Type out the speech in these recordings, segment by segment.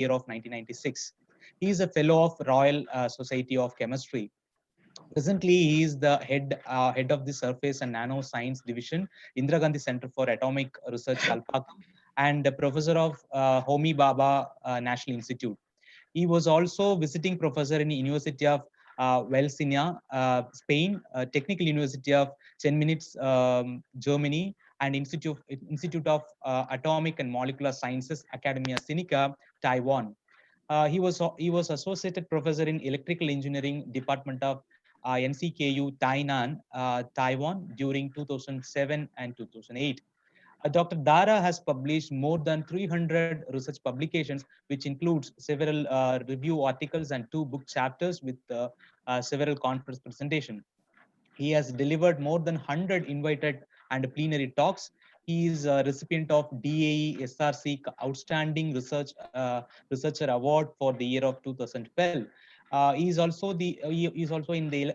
year of 1996. He is a fellow of Royal Society of Chemistry. Presently, he is the head of the Surface and Nanoscience Division, Indira Gandhi Center for Atomic Research, Kalpak, and the professor of Homi Bhabha National Institute. He was also visiting professor in the University of Valencia, Spain, Technical University of 10 Minutes, Germany, and Institute of Atomic and Molecular Sciences, Academia Sinica, Taiwan. He was associated professor in Electrical Engineering Department of NCKU Tainan, Taiwan during 2007 and 2008. Dr. Dara has published more than 300 research publications, which includes several review articles and 2 book chapters with several conference presentations. He has delivered more than 100 invited and plenary talks. He is a recipient of DAE SRC Outstanding Researcher Award for the year of 2012. He is also in the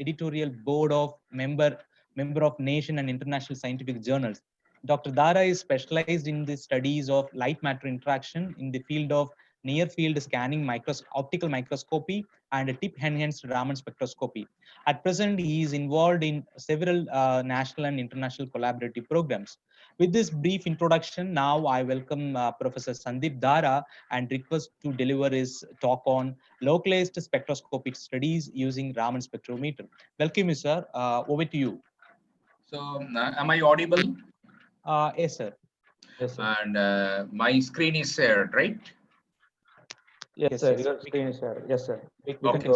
editorial board of member of nation and international scientific journals. Dr. Dara is specialized in the studies of light matter interaction in the field of near field scanning, optical microscopy, and tip enhanced Raman spectroscopy. At present, he is involved in several national and international collaborative programs. With this brief introduction, now I welcome Professor Sandeep Dara and request to deliver his talk on localized spectroscopic studies using Raman spectrometer. Welcome, you, sir. Over to you. So, am I audible? Yes, sir. Yes, sir. And my screen is shared, right? Yes, sir. Your screen is shared. Yes, sir. Okay.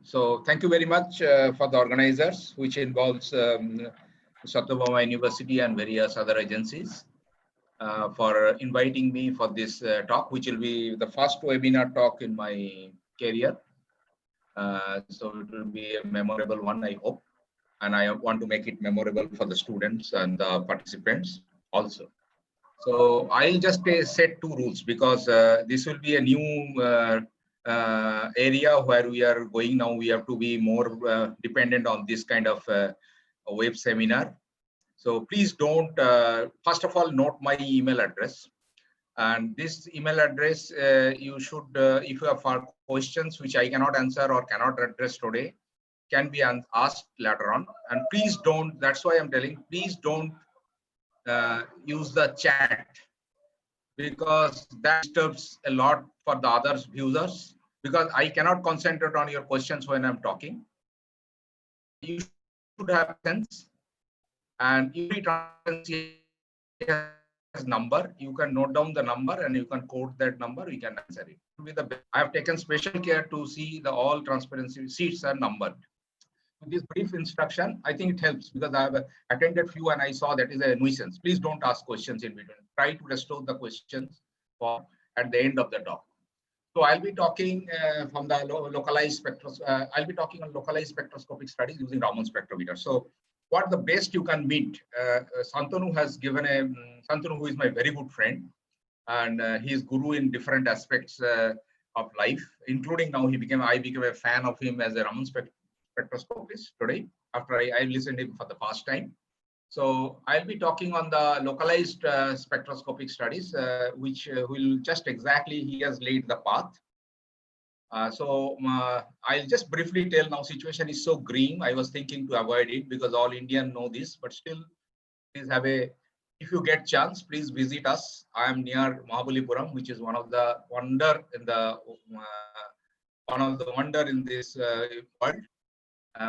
So thank you very much for the organizers, which involves Satyabhama University and various other agencies, for inviting me for this talk, which will be the first webinar talk in my career. So it will be a memorable one, I hope. And I want to make it memorable for the students and the participants also. So I'll just set 2 rules, because this will be a new area where we are going now. We have to be more dependent on this kind of web seminar. So please don't, first of all, note my email address. And this email address, you should, if you have questions which I cannot answer or cannot address today, can be asked later on. And please don't, that's why I'm telling, please don't use the chat, because that disturbs a lot for the other viewers, because I cannot concentrate on your questions when I'm talking. You should have sense, and every transparency has number. You can note down the number and you can quote that number, we can answer it. I have taken special care to see the all transparency sheets are numbered. With this brief instruction, I think it helps, because I have attended few and I saw that is a nuisance. Please don't ask questions in between. Try to restore the questions for at the end of the talk. So I'll be talking from the localized spectroscopy. I'll be talking on localized spectroscopic studies using Raman spectrometer. So what the best you can meet? Santanu has given a Santanu, who is my very good friend, and he is guru in different aspects of life, including now I became a fan of him as a Raman spectroscopist today, after I listened to him for the first time. So I'll be talking on the localized spectroscopic studies, which will just exactly, he has laid the path. I'll just briefly tell now, situation is so grim. I was thinking to avoid it because all Indians know this, but still, please have a, if you get chance, please visit us. I am near Mahabalipuram, which is one of the wonder in this world.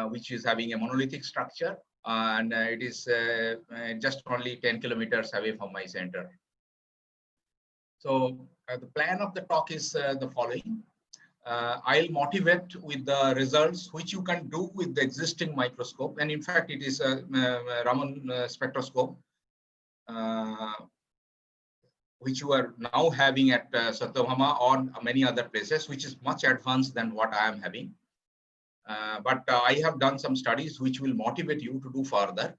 Which is having a monolithic structure, and it is just only 10 kilometers away from my center. So the plan of the talk is the following. I'll motivate with the results which you can do with the existing microscope, and in fact it is a Raman spectroscope which you are now having at Satyabhama or many other places, which is much advanced than what I am having. But I have done some studies which will motivate you to do further.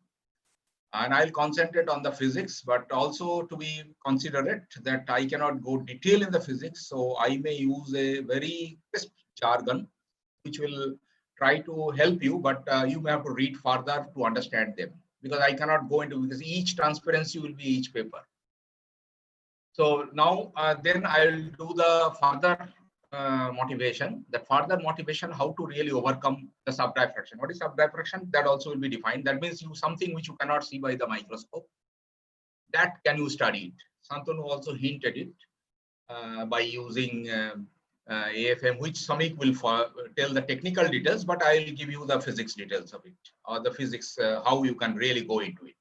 And I'll concentrate on the physics, but also to be considerate that I cannot go detail in the physics. So I may use a very crisp jargon, which will try to help you, but you may have to read further to understand them, because I cannot go into, because each transparency will be each paper. So now then I'll do the further motivation. That further motivation, how to really overcome the subdiffraction. What is subdiffraction? That also will be defined. That means something which you cannot see by the microscope. That can you study it? Santanu also hinted it by using AFM, which Samik will tell the technical details, but I'll give you the physics details of it, or the physics, how you can really go into it.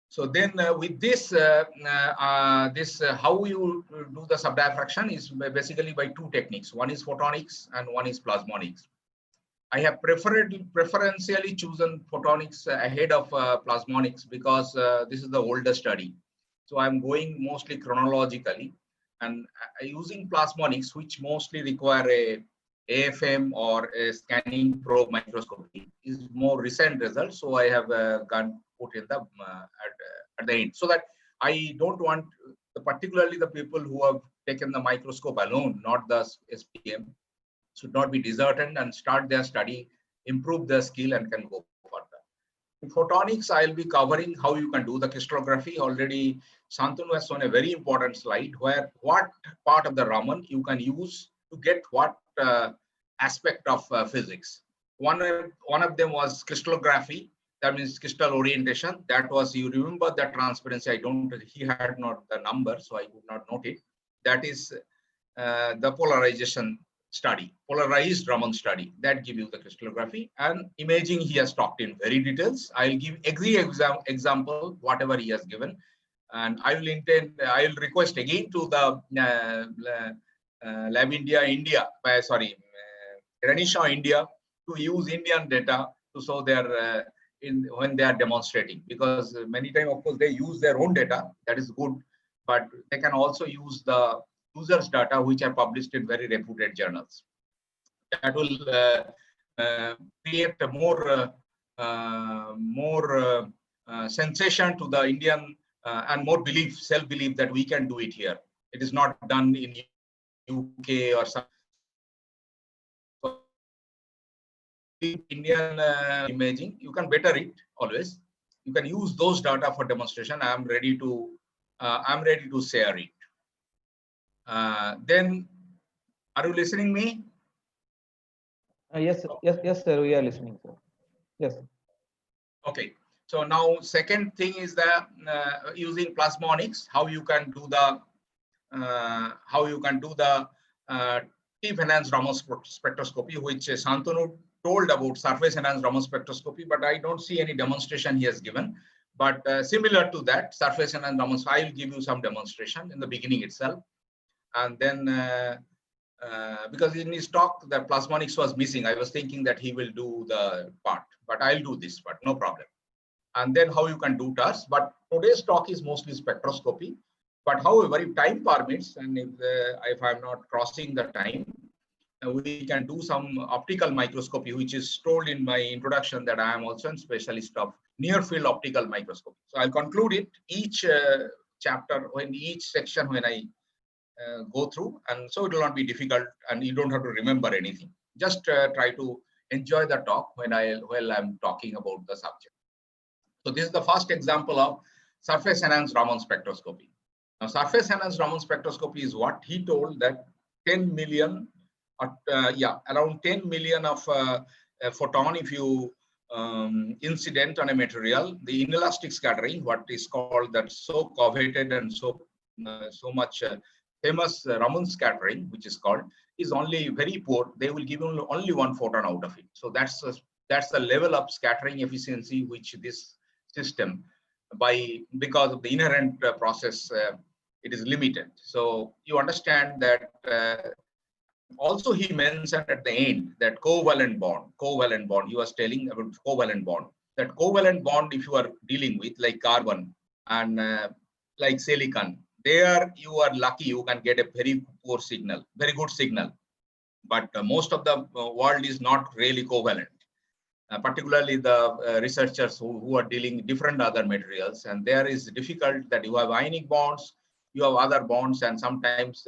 So then with this, how you do the subdiffraction is basically by two techniques. One is photonics and one is plasmonics. I have preferentially chosen photonics ahead of plasmonics because this is the older study. So I'm going mostly chronologically, and using plasmonics, which mostly require a AFM or a scanning probe microscopy, is more recent result. So I have put in the at the end, so that I don't want particularly the people who have taken the microscope alone, not the SPM, should not be disheartened and start their study, improve their skill, and can go further. In photonics, I'll be covering how you can do the crystallography. Already, Santanu has shown a very important slide where what part of the Raman you can use to get what aspect of physics. One of them was crystallography. That means crystal orientation. That was, you remember that transparency. He had not the number, so I could not note it. That is the polarization study, polarized Raman study, that give you the crystallography. And imaging, he has talked in very details. I'll give every example, whatever he has given. And I will request again to the Lab India, Renisha India, to use Indian data to show their when they are demonstrating, because many times, of course, they use their own data. That is good, but they can also use the users' data, which are published in very reputed journals. That will create a more sensation to the Indian and more belief, self-belief that we can do it here. It is not done in UK or some. Indian imaging, you can better it always. You can use those data for demonstration. I'm ready to share it. Then, are you listening me? Yes, sir. We are listening, sir. Yes. Okay. So now, second thing is that using plasmonics, how you can do the T-enhanced Raman spectroscopy, which Santanu told about surface enhanced Raman spectroscopy, but I don't see any demonstration he has given. But similar to that, surface enhanced Raman, I will give you some demonstration in the beginning itself. And then, because in his talk, the plasmonics was missing, I was thinking that he will do the part, but I'll do this part, no problem. And then how you can do TARS. But today's talk is mostly spectroscopy. But however, if time permits, and if I'm not crossing the time, we can do some optical microscopy, which is told in my introduction that I am also a specialist of near field optical microscopy. So I'll conclude it each chapter, when each section, when I go through, and so it will not be difficult, and you don't have to remember anything. Just try to enjoy the talk while I'm talking about the subject. So this is the first example of surface enhanced Raman spectroscopy. Now, surface enhanced Raman spectroscopy is what he told that 10 million, around 10 million of photon, if you incident on a material, the inelastic scattering, what is called that so coveted and so much famous Raman scattering, which is called, is only very poor. They will give only one photon out of it. So that's the level of scattering efficiency which this system, because of the inherent process, it is limited. So you understand that. Also, he mentioned at the end that covalent bond. He was telling about covalent bond. That covalent bond, if you are dealing with like carbon and like silicon, there you are lucky, you can get a very poor signal, very good signal. But most of the world is not really covalent. Particularly the researchers who are dealing different other materials, and there is difficult that you have ionic bonds, you have other bonds, and sometimes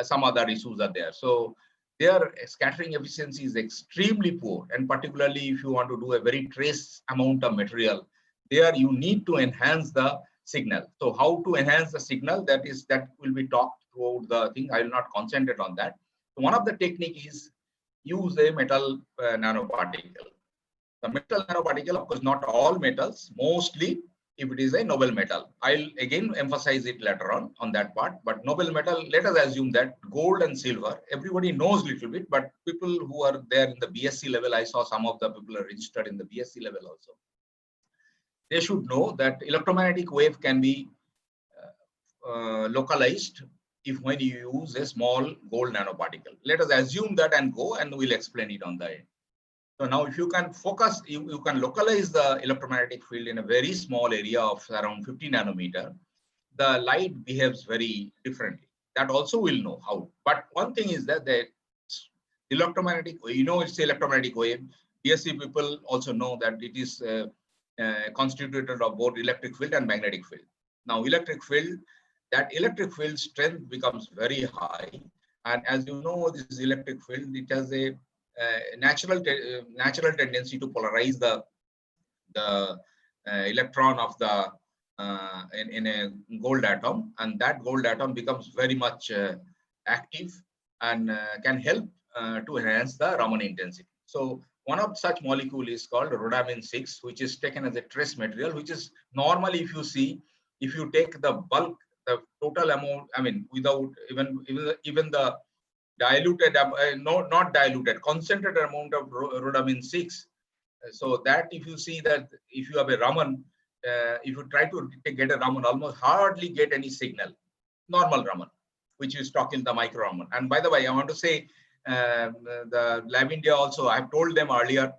some other issues are there. So their scattering efficiency is extremely poor, and particularly if you want to do a very trace amount of material, there you need to enhance the signal. So how to enhance the signal, that will be talked throughout the thing. I will not concentrate on that. So one of the technique is use a metal nanoparticle. The metal nanoparticle, of course, not all metals, mostly if it is a noble metal. I'll again emphasize it later on that part. But noble metal, let us assume that gold and silver, everybody knows a little bit, but people who are there in the BSc level, I saw some of the people are registered in the BSc level also. They should know that electromagnetic wave can be localized if when you use a small gold nanoparticle. Let us assume that and go, and we'll explain it on the end. So now if you can focus, you can localize the electromagnetic field in a very small area of around 50 nanometer, the light behaves very differently. That also we'll know how. But one thing is that the electromagnetic, it's electromagnetic wave. BSc people also know that it is constituted of both electric field and magnetic field. Now electric field, that electric field strength becomes very high. And as you know, this electric field, it has a natural tendency to polarize the electron of the in a gold atom, and that gold atom becomes very much active and can help to enhance the Raman intensity. So one of such molecule is called rhodamine 6, which is taken as a trace material, which is normally, if you see, if you take the bulk, the total amount, I mean, without even the diluted, not diluted, concentrated amount of rhodamine 6. So that if you see that if you have a Raman, if you try to get a Raman, almost hardly get any signal, normal Raman, which is talking the micro Raman. And by the way, I want to say the Lab India also, I have told them earlier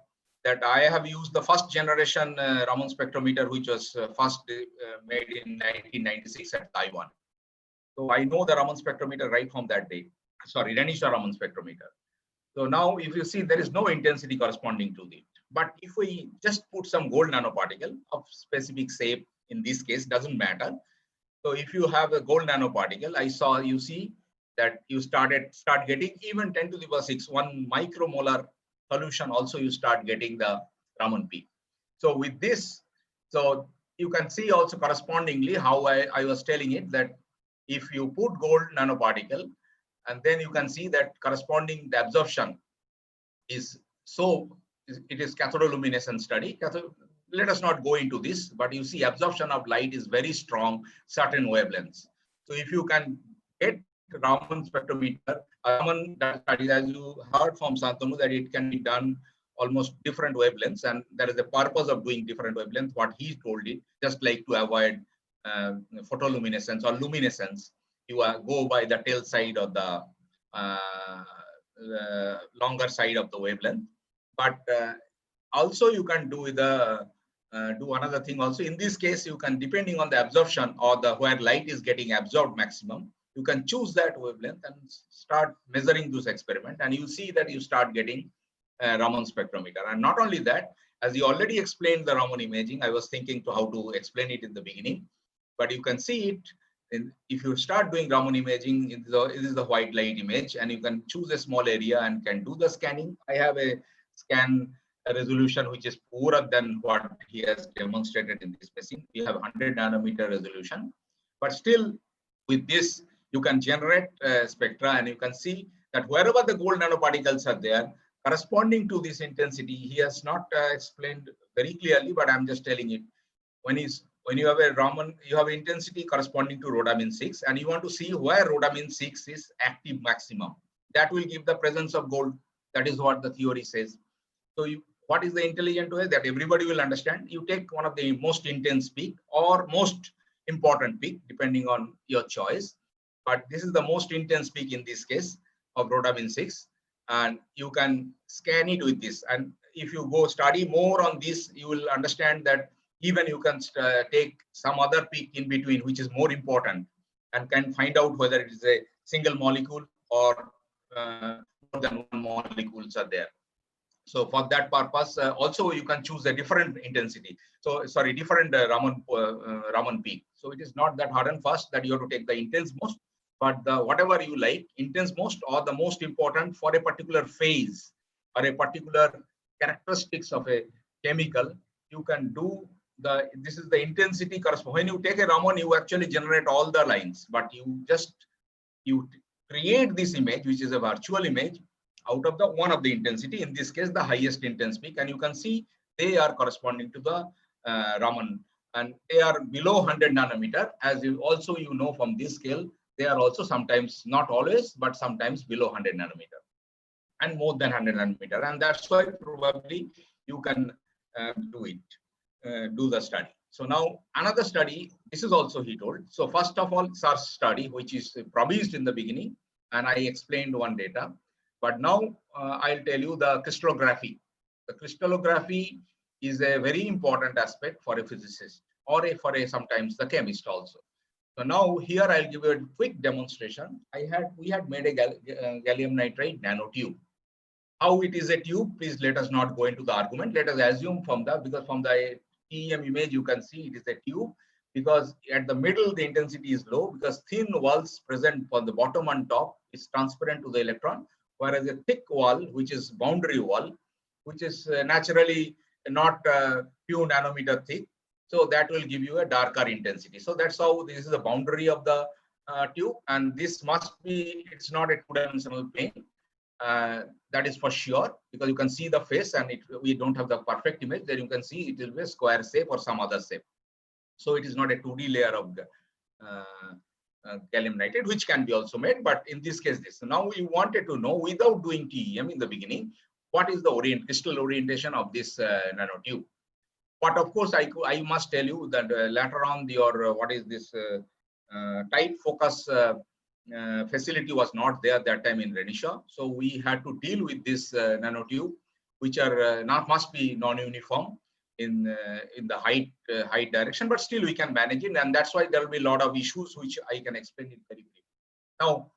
that I have used the first generation Raman spectrometer, which was first made in 1996 at Taiwan. So I know the Raman spectrometer right from that day. Sorry, Renisha Raman spectrometer. So now if you see, there is no intensity corresponding to it. But if we just put some gold nanoparticle of specific shape, in this case, doesn't matter. So if you have a gold nanoparticle, you see that you start getting even 10 to the power 6, 1 micromolar solution also you start getting the Raman peak. So with this, so you can see also correspondingly how I was telling it that if you put gold nanoparticle, and then you can see that corresponding the absorption is so, it is cathodoluminescence study. Let us not go into this, but you see absorption of light is very strong, certain wavelengths. So if you can get Raman spectrometer, Raman study, as you heard from Santanu, that it can be done almost different wavelengths, and that is the purpose of doing different wavelengths, what he told it, just like to avoid photoluminescence or luminescence. You go by the tail side of the longer side of the wavelength. But also you can do do another thing also. In this case, you can, depending on the absorption or where light is getting absorbed maximum, you can choose that wavelength and start measuring this experiment, and you see that you start getting Raman spectrometer. And not only that, as you already explained the Raman imaging, I was thinking to how to explain it in the beginning, but you can see it. If you start doing Raman imaging, it is the white light image, and you can choose a small area and can do the scanning. I have a scan resolution which is poorer than what he has demonstrated in this machine. We have 100 nanometer resolution, but still with this you can generate spectra, and you can see that wherever the gold nanoparticles are there, corresponding to this intensity, he has not explained very clearly, but I'm just telling it. When you have a Raman, you have intensity corresponding to rhodamine 6, and you want to see where rhodamine 6 is active maximum. That will give the presence of gold. That is what the theory says. So what is the intelligent way that everybody will understand? You take one of the most intense peak or most important peak, depending on your choice. But this is the most intense peak in this case of rhodamine 6, and you can scan it with this. And if you go study more on this, you will understand that even you can take some other peak in between, which is more important, and can find out whether it is a single molecule or more than one molecules are there. So for that purpose, also you can choose a different intensity. So sorry, different Raman peak. So it is not that hard and fast that you have to take the intense most, but whatever you like, intense most or the most important for a particular phase or a particular characteristics of a chemical, you can do this is the intensity corresponding. When you take a Raman, you actually generate all the lines, but you create this image, which is a virtual image, out of the one of the intensity. In this case, the highest intense peak, and you can see they are corresponding to the Raman, and they are below 100 nanometer. As you know from this scale, they are also sometimes, not always, but sometimes below 100 nanometer and more than 100 nanometer, and that's why probably you can do the study. So now another study, this is also he told. So first of all, SARS study, which is promised in the beginning, and I explained one data. But now I'll tell you the crystallography. The crystallography is a very important aspect for a physicist or sometimes the chemist also. So now here I'll give you a quick demonstration. We had made a gallium nitride nanotube. How it is a tube, please let us not go into the argument. Let us assume because from the TEM image you can see it is a tube, because at the middle the intensity is low, because thin walls present on the bottom and top is transparent to the electron, whereas a thick wall, which is boundary wall, which is naturally not few nanometer thick, so that will give you a darker intensity. So that's how this is the boundary of the tube, and this must be, it's not a two-dimensional plane. That is for sure, because you can see the face, and we don't have the perfect image. Then you can see it will be a square shape or some other shape. So it is not a 2D layer of gallium nitride, which can be also made. But in this case, this. So now we wanted to know, without doing TEM in the beginning, what is the crystal orientation of this nanotube. But of course, I must tell you that later on what is this tight focus facility was not there that time in Renisha. So we had to deal with this nanotube, which are must be non-uniform in the height direction, but still we can manage it, and that's why there will be a lot of issues which I can explain it very briefly. Now,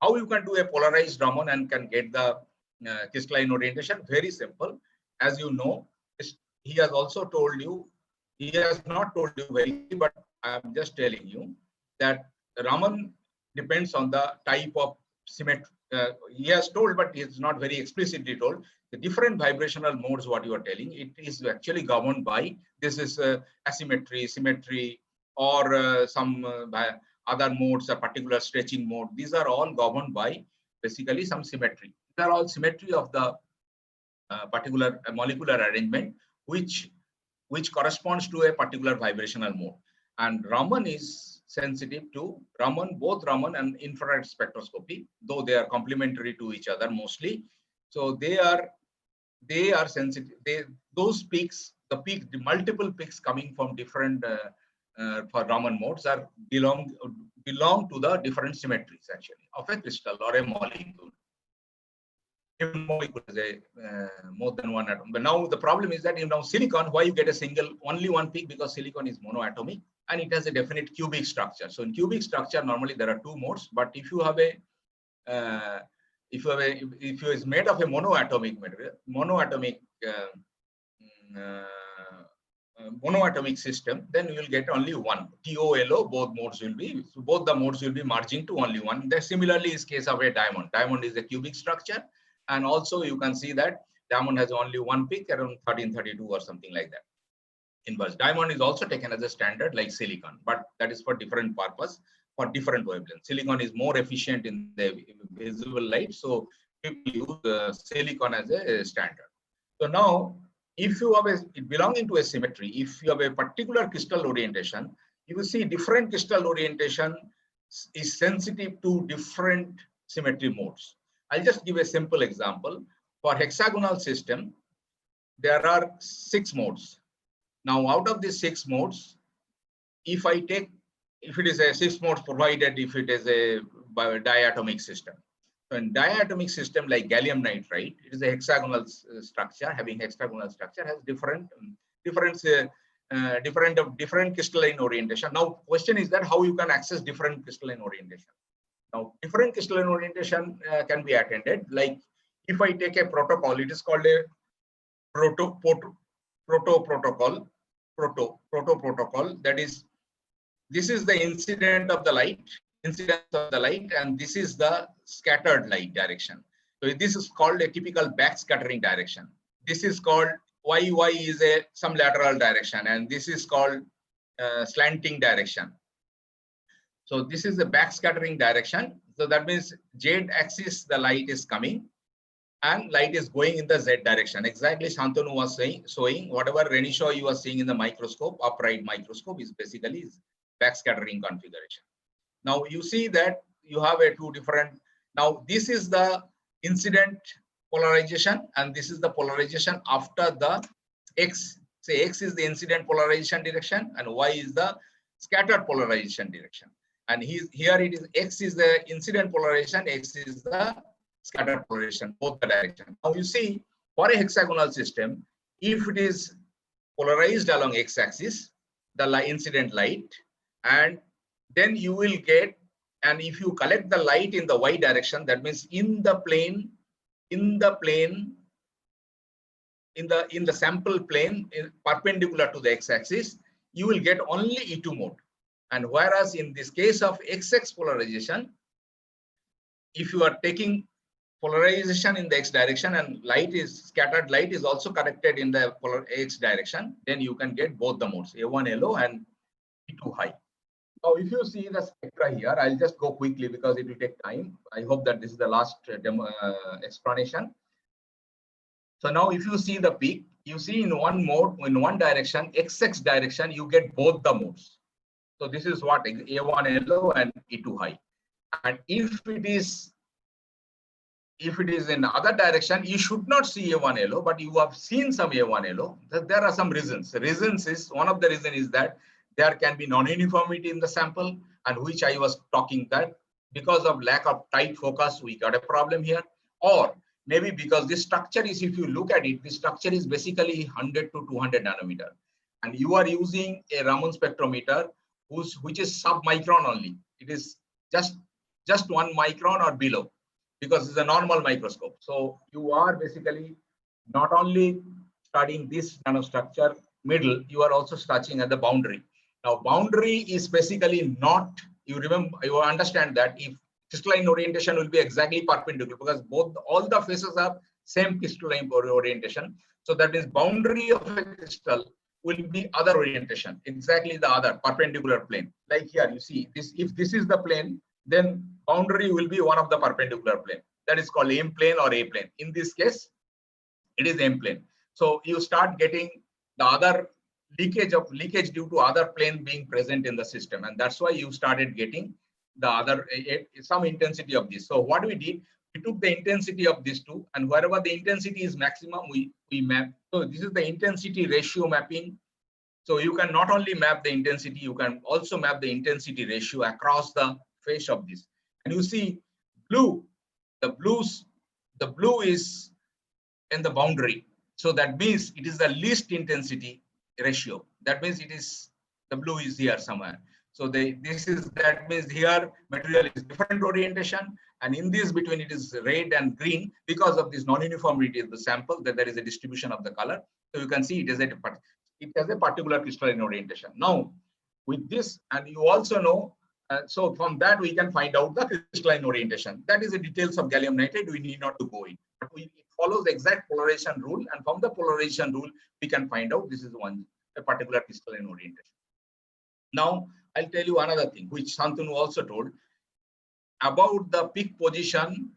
how you can do a polarized Raman and can get the crystalline orientation? Very simple. As you know, he has also told you, he has not told you very, but I am just telling you that Raman depends on the type of symmetry. He has told, but it's not very explicitly told. The different vibrational modes, what you are telling, it is actually governed by, this is asymmetry, symmetry, or some other modes, a particular stretching mode. These are all governed by basically some symmetry. These are all symmetry of the particular molecular arrangement, which corresponds to a particular vibrational mode. And Raman is sensitive to both Raman and infrared spectroscopy, though they are complementary to each other mostly. So they are sensitive. Those peaks, the multiple peaks coming from different for Raman modes belong to the different symmetries actually of a crystal or a molecule. A molecule is more than one atom. But now the problem is that silicon, why you get only one peak? Because silicon is monoatomic and it has a definite cubic structure. So in cubic structure, normally there are two modes. But if you have if it is made of a monoatomic material, monoatomic system, then you will get only one. TOLO, both the modes will be merging to only one. That similarly is case of a diamond. Diamond is a cubic structure. And also you can see that diamond has only one peak around 1332 or something like that. Inverse. Diamond is also taken as a standard like silicon, but that is for different purpose, for different wavelengths. Silicon is more efficient in the visible light, so people use silicon as a standard. So now, if you have it belonging to a symmetry, if you have a particular crystal orientation, you will see different crystal orientation is sensitive to different symmetry modes. I'll just give a simple example. For hexagonal system, there are 6 modes. Now, out of these 6 modes, if it is a 6 modes provided, if it is a diatomic system. So in diatomic system like gallium nitride, it is a hexagonal structure. Having hexagonal structure has different crystalline orientation. Now, question is that how you can access different crystalline orientation. Now, different crystalline orientation can be attended. Like if I take a protocol, it is called a proto protocol. That is, this is the incidence of the light, and this is the scattered light direction. So this is called a typical backscattering direction. This is called y is some lateral direction, and this is called slanting direction. So this is the backscattering direction. So that means z axis, the light is coming, and light is going in the z direction. Exactly, Shantanu was showing whatever Renishaw you are seeing in the microscope, upright microscope, is basically backscattering configuration. Now you see that you have a two different. Now this is the incident polarization, and this is the polarization after the x. Say x is the incident polarization direction, and y is the scattered polarization direction. And here it is, x is the incident polarization, x is the scattered polarization, both the direction. Now you see, for a hexagonal system, if it is polarized along x-axis, the incident light, and then you will get, and if you collect the light in the y direction, that means in the sample plane perpendicular to the x-axis, you will get only E2 mode. And whereas in this case of XX polarization, if you are taking polarization in the x direction and scattered light is also corrected in the x direction, then you can get both the modes, A1 LO and E2 high. Now, if you see the spectra here, I'll just go quickly because it will take time. I hope that this is the last explanation. So now if you see the peak, you see in one mode, in one direction, XX direction, you get both the modes. So this is what A1 LO and E2 high. And if it is in other direction, you should not see A1 LO, but you have seen some A1 LO. There are some reasons. The reasons is, one of the reasons is that there can be non-uniformity in the sample, and which I was talking that because of lack of tight focus, we got a problem here. Or maybe because this structure is, if you look at it, this structure is basically 100 to 200 nanometer. And you are using a Raman spectrometer which is sub-micron only. It is just 1 micron or below, because it's a normal microscope. So you are basically not only studying this nanostructure middle, you are also touching at the boundary. Now, boundary is basically not, you understand that if crystalline orientation will be exactly perpendicular, because all the faces have same crystalline orientation. So that means boundary of a crystal will be other orientation, exactly the other perpendicular plane. Like here, you see this, if this is the plane, then boundary will be one of the perpendicular plane. That is called M plane or A plane. In this case, it is M plane. So you start getting the other leakage due to other plane being present in the system, and that's why you started getting the other some intensity of this. So what we did, we took the intensity of these two, and wherever the intensity is maximum, we map. So this is the intensity ratio mapping. So you can not only map the intensity, you can also map the intensity ratio across the face of this. And you see blue, the blue is in the boundary. So that means it is the least intensity ratio. That means it is, the blue is here somewhere. So that means here material is different orientation, and in this between it is red and green because of this non-uniformity of the sample, that there is a distribution of the color. So you can see it has a particular crystalline orientation. Now with this, and you also know, so from that we can find out the crystalline orientation. That is the details of gallium nitride, we need not to go in. But it follows the exact polarization rule, and from the polarization rule we can find out this is a particular crystalline orientation. Now I'll tell you another thing which Shantanu also told about the peak position.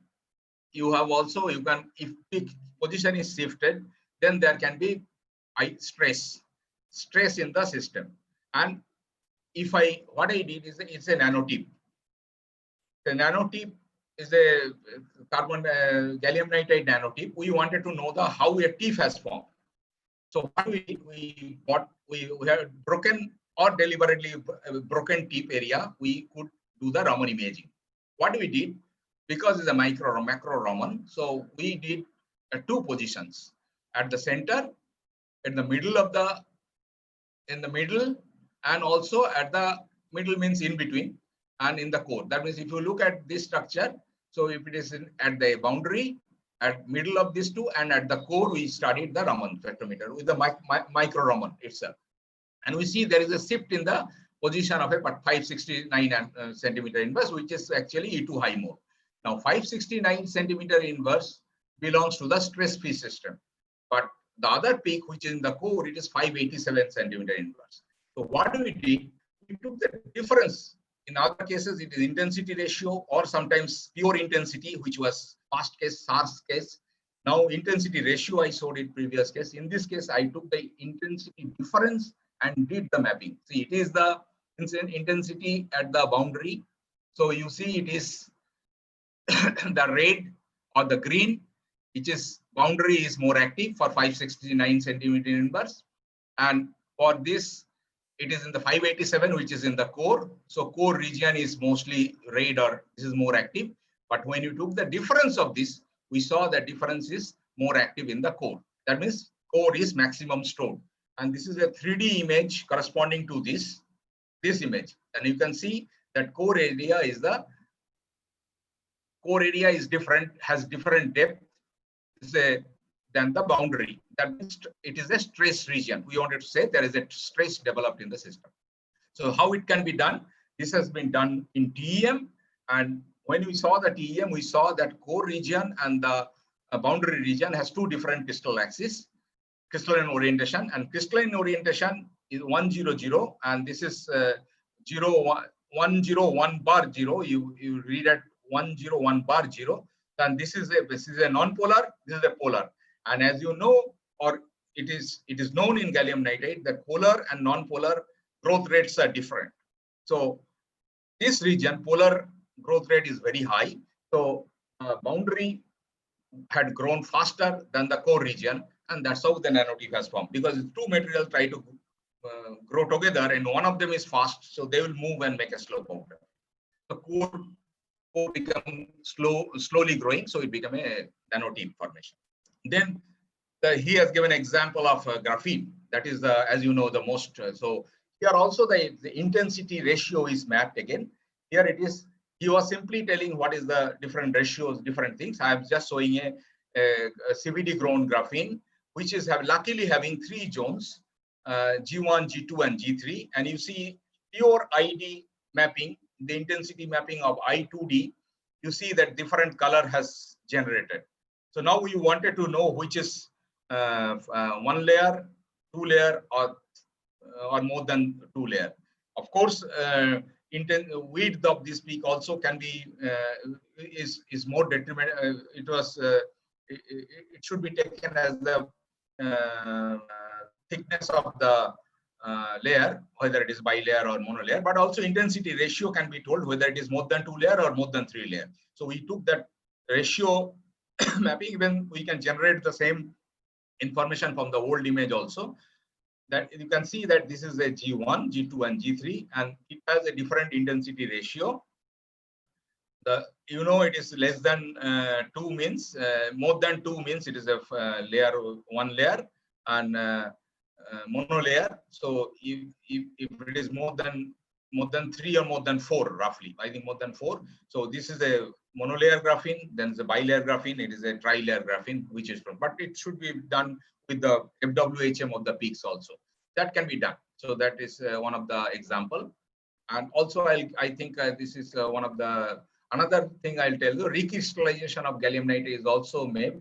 You can, if peak position is shifted, then there can be stress in the system. And what I did is, it's a nanotip. The nanotip is a carbon gallium nitride nanotip. We wanted to know how a tip has formed. So what we did, we have broken or deliberately broken tip area. We could do the Raman imaging. What we did, because it's a macro Raman, so we did two positions at the center, in the middle and also at the middle means in between, and in the core. That means if you look at this structure, so if it is at the boundary, at middle of these two, and at the core, we studied the Raman spectrometer with the micro Raman itself. And we see there is a shift in the position of a 569 centimeter inverse, which is actually E2 high mode. Now 569 centimeter inverse belongs to the stress-free system. But the other peak, which is in the core, it is 587 centimeter inverse. So what do we do? We took the difference. In other cases, it is intensity ratio or sometimes pure intensity, which was past case, SARS case. Now intensity ratio, I showed it previous case. In this case, I took the intensity difference and did the mapping. See, it is the intensity at the boundary. So you see it is the red or the green, which is boundary is more active for 569 centimeter inverse. And for this, it is in the 587, which is in the core. So core region is mostly red or this is more active. But when you took the difference of this, we saw that difference is more active in the core. That means core is maximum stored. And this is a 3D image corresponding to this image. And you can see that core area is different, has different depth than the boundary. That means it is a stress region. We wanted to say there is a stress developed in the system. So how it can be done? This has been done in TEM. And when we saw the TEM, we saw that core region and the boundary region has two different crystal axes, crystalline orientation. And crystalline orientation is 100, and this is 101 bar 0. You read at 101 bar 0. And this is a non-polar, this is a polar. And as you know, or it is known in gallium nitride that polar and non-polar growth rates are different. So this region, polar growth rate is very high. So boundary had grown faster than the core region, and that's how the nanotube has formed. Because two materials try to grow together, and one of them is fast, so they will move and make a slow powder. The core become slowly growing, so it become a nanotube formation. Then he has given an example of graphene. That is the, as you know, the most. So here also the intensity ratio is mapped again. Here it is. He was simply telling what is the different ratios, different things. I am just showing a CVD grown graphene, which is luckily having three zones, G1, G2, and G3. And you see pure ID mapping, the intensity mapping of I2D, you see that different color has generated. So now we wanted to know which is one layer, two layer, or more than two layer. Of course, width of this peak also can be is more determined. It should be taken as the thickness of the layer, whether it is bilayer or monolayer, but also intensity ratio can be told whether it is more than two layer or more than three layer. So we took that ratio mapping. Even we can generate the same information from the old image also. That you can see that this is a G1, G2, and G3, and it has a different intensity ratio. It is less than 2 means more than 2 means it is a one layer and monolayer. So if it is more than 3 or more than 4, roughly, I think more than 4. So this is a monolayer graphene, then the bilayer graphene, it is a trilayer graphene, which is from, but it should be done with the FWHM of the peaks also. That can be done. So that is one of the example. And also I think this is one of the, another thing I'll tell you, recrystallization of gallium nitride is also made.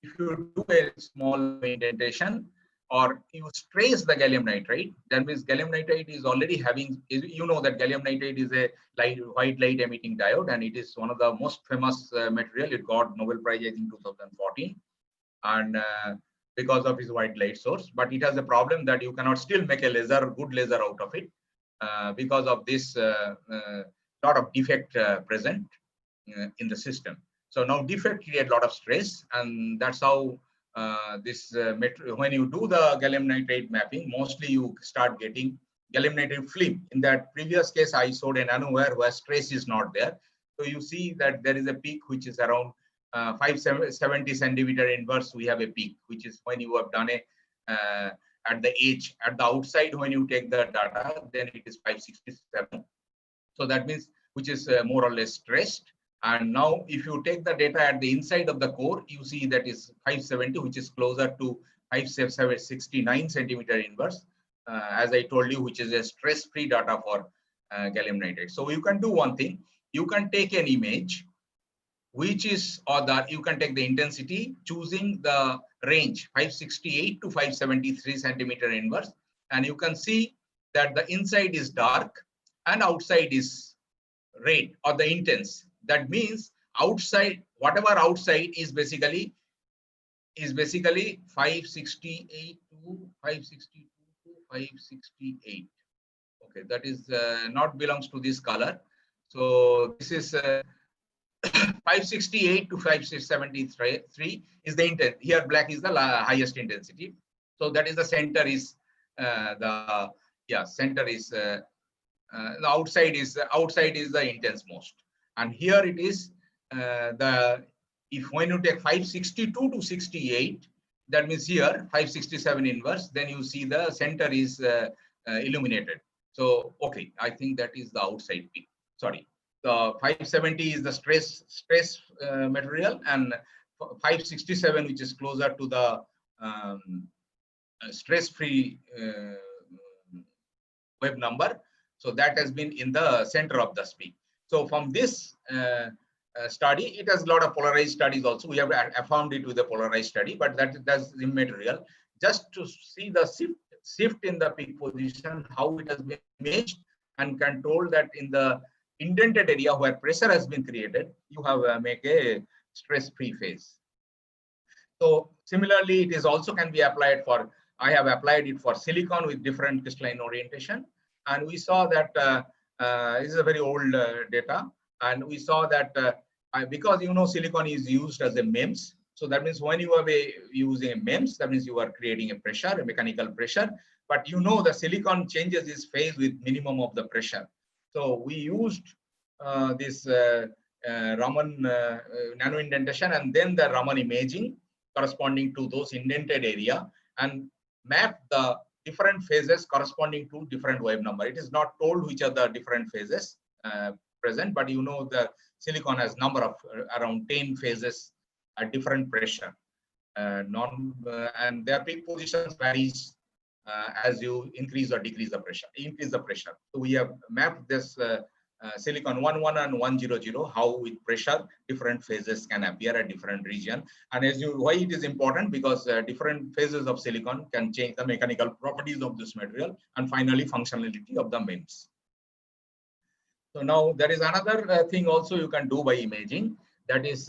If you do a small indentation or you trace the gallium nitride, that means gallium nitride is already having, you know that gallium nitride is a white light emitting diode, and it is one of the most famous material. It got Nobel Prize in 2014, and because of its white light source. But it has a problem that you cannot still make a laser, good laser out of it, because of this lot of defect present in the system. So now defect create a lot of stress, and that's how when you do the gallium nitride mapping, mostly you start getting gallium nitride film. In that previous case, I showed a nanowire where stress is not there. So you see that there is a peak which is around 570 centimeter inverse. We have a peak, which is when you have done a at the edge, at the outside, when you take the data, then it is 567. So that means which is more or less stressed. And now if you take the data at the inside of the core, you see that is 570, which is closer to 569 centimeter inverse, as I told you, which is a stress-free data for gallium nitride. So you can do one thing. You can take an image, which is, or that you can take the intensity, choosing the range 568 to 573 centimeter inverse. And you can see that the inside is dark and outside is red or the intense. That means outside, whatever outside is basically 568 to 562 to 568. Okay, that is not belongs to this color. So this is 568 to 573 is the intent. Here black is the highest intensity. So that is the center is center is the outside is the intense most. And here it is if when you take 562 to 68, that means here 567 inverse, then you see the center is illuminated. So okay, I think that is the outside peak. Sorry, the 570 is the stress material, and 567, which is closer to the stress-free wave number. So that has been in the center of the peak. So from this study, it has a lot of polarized studies also. We have found it with a polarized study, but that's immaterial. Just to see the shift in the peak position, how it has been imaged and controlled, that in the indented area where pressure has been created, you have make a stress-free phase. So similarly, it is also can be applied for, I have applied it for silicon with different crystalline orientation. And we saw that this is a very old data. And we saw that because silicon is used as a MEMS. So that means when you are using a MEMS, that means you are creating a pressure, a mechanical pressure. But the silicon changes its phase with minimum of the pressure. So we used this Raman nano indentation and then the Raman imaging corresponding to those indented area, and map the different phases corresponding to different wave number. It is not told which are the different phases present, but the silicon has number of around 10 phases at different pressure. And their peak positions varies as you increase or decrease the pressure, So we have mapped this silicon 11 and 100, how with pressure different phases can appear at different region. And why it is important, because different phases of silicon can change the mechanical properties of this material, and finally functionality of the MEMS. So now there is another thing also you can do by imaging, that is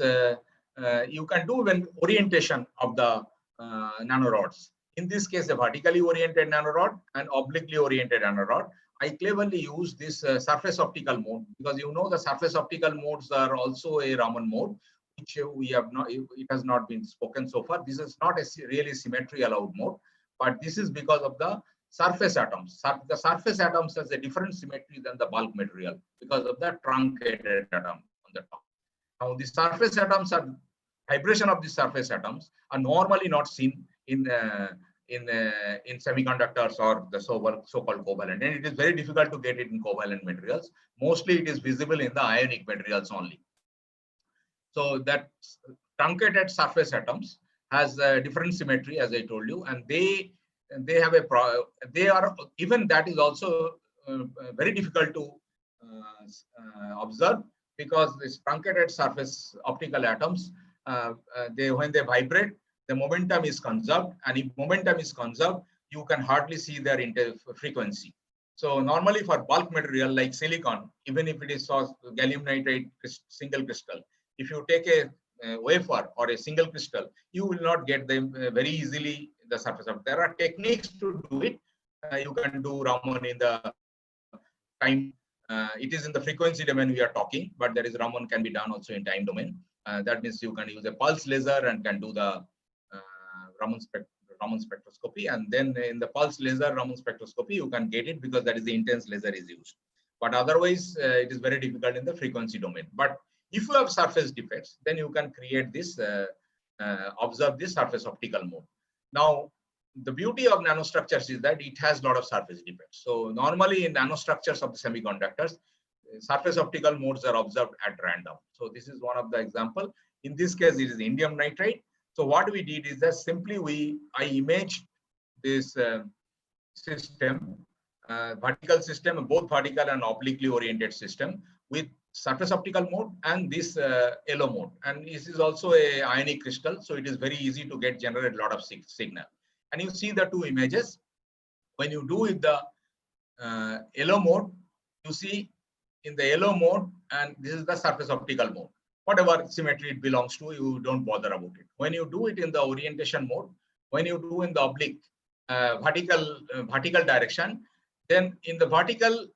you can do when orientation of the nanorods. In this case, a vertically oriented nanorod and obliquely oriented nanorod. I cleverly use this surface optical mode, because the surface optical modes are also a Raman mode, which we have not, it has not been spoken so far. This is not a really symmetry allowed mode, but this is because of the surface atoms. The surface atoms has a different symmetry than the bulk material because of the truncated atom on the top. Now the surface atoms are, vibration of the surface atoms are normally not seen in semiconductors or the so-called covalent, and it is very difficult to get it in covalent materials. Mostly it is visible in the ionic materials only. So that truncated surface atoms has a different symmetry, as I told you, and they have they are, even that is also very difficult to observe, because this truncated surface optical atoms, when they vibrate, the momentum is conserved, and if momentum is conserved, you can hardly see their frequency. So normally for bulk material like silicon, even if it is gallium nitride single crystal, if you take a wafer or a single crystal, you will not get them very easily the surface of. There are techniques to do it. You can do Raman in the time. It is in the frequency domain we are talking, but there is Raman can be done also in time domain. That means you can use a pulse laser and can do the Raman spectroscopy, and then in the pulse laser Raman spectroscopy you can get it, because that is the intense laser is used. But otherwise it is very difficult in the frequency domain. But if you have surface defects, then you can create this, observe this surface optical mode. Now the beauty of nanostructures is that it has a lot of surface defects. So normally in nanostructures of the semiconductors, surface optical modes are observed at random. So this is one of the example. In this case, it is indium nitride. So what we did is that simply I imaged this system, vertical system, both vertical and obliquely oriented system, with surface optical mode and this yellow mode. And this is also a ionic crystal, so it is very easy to generate a lot of signal. And you see the two images. When you do with the yellow mode, you see in the yellow mode, and this is the surface optical mode. Whatever symmetry it belongs to, you don't bother about it. When you do it in the orientation mode, when you do in the oblique vertical direction, then in the vertical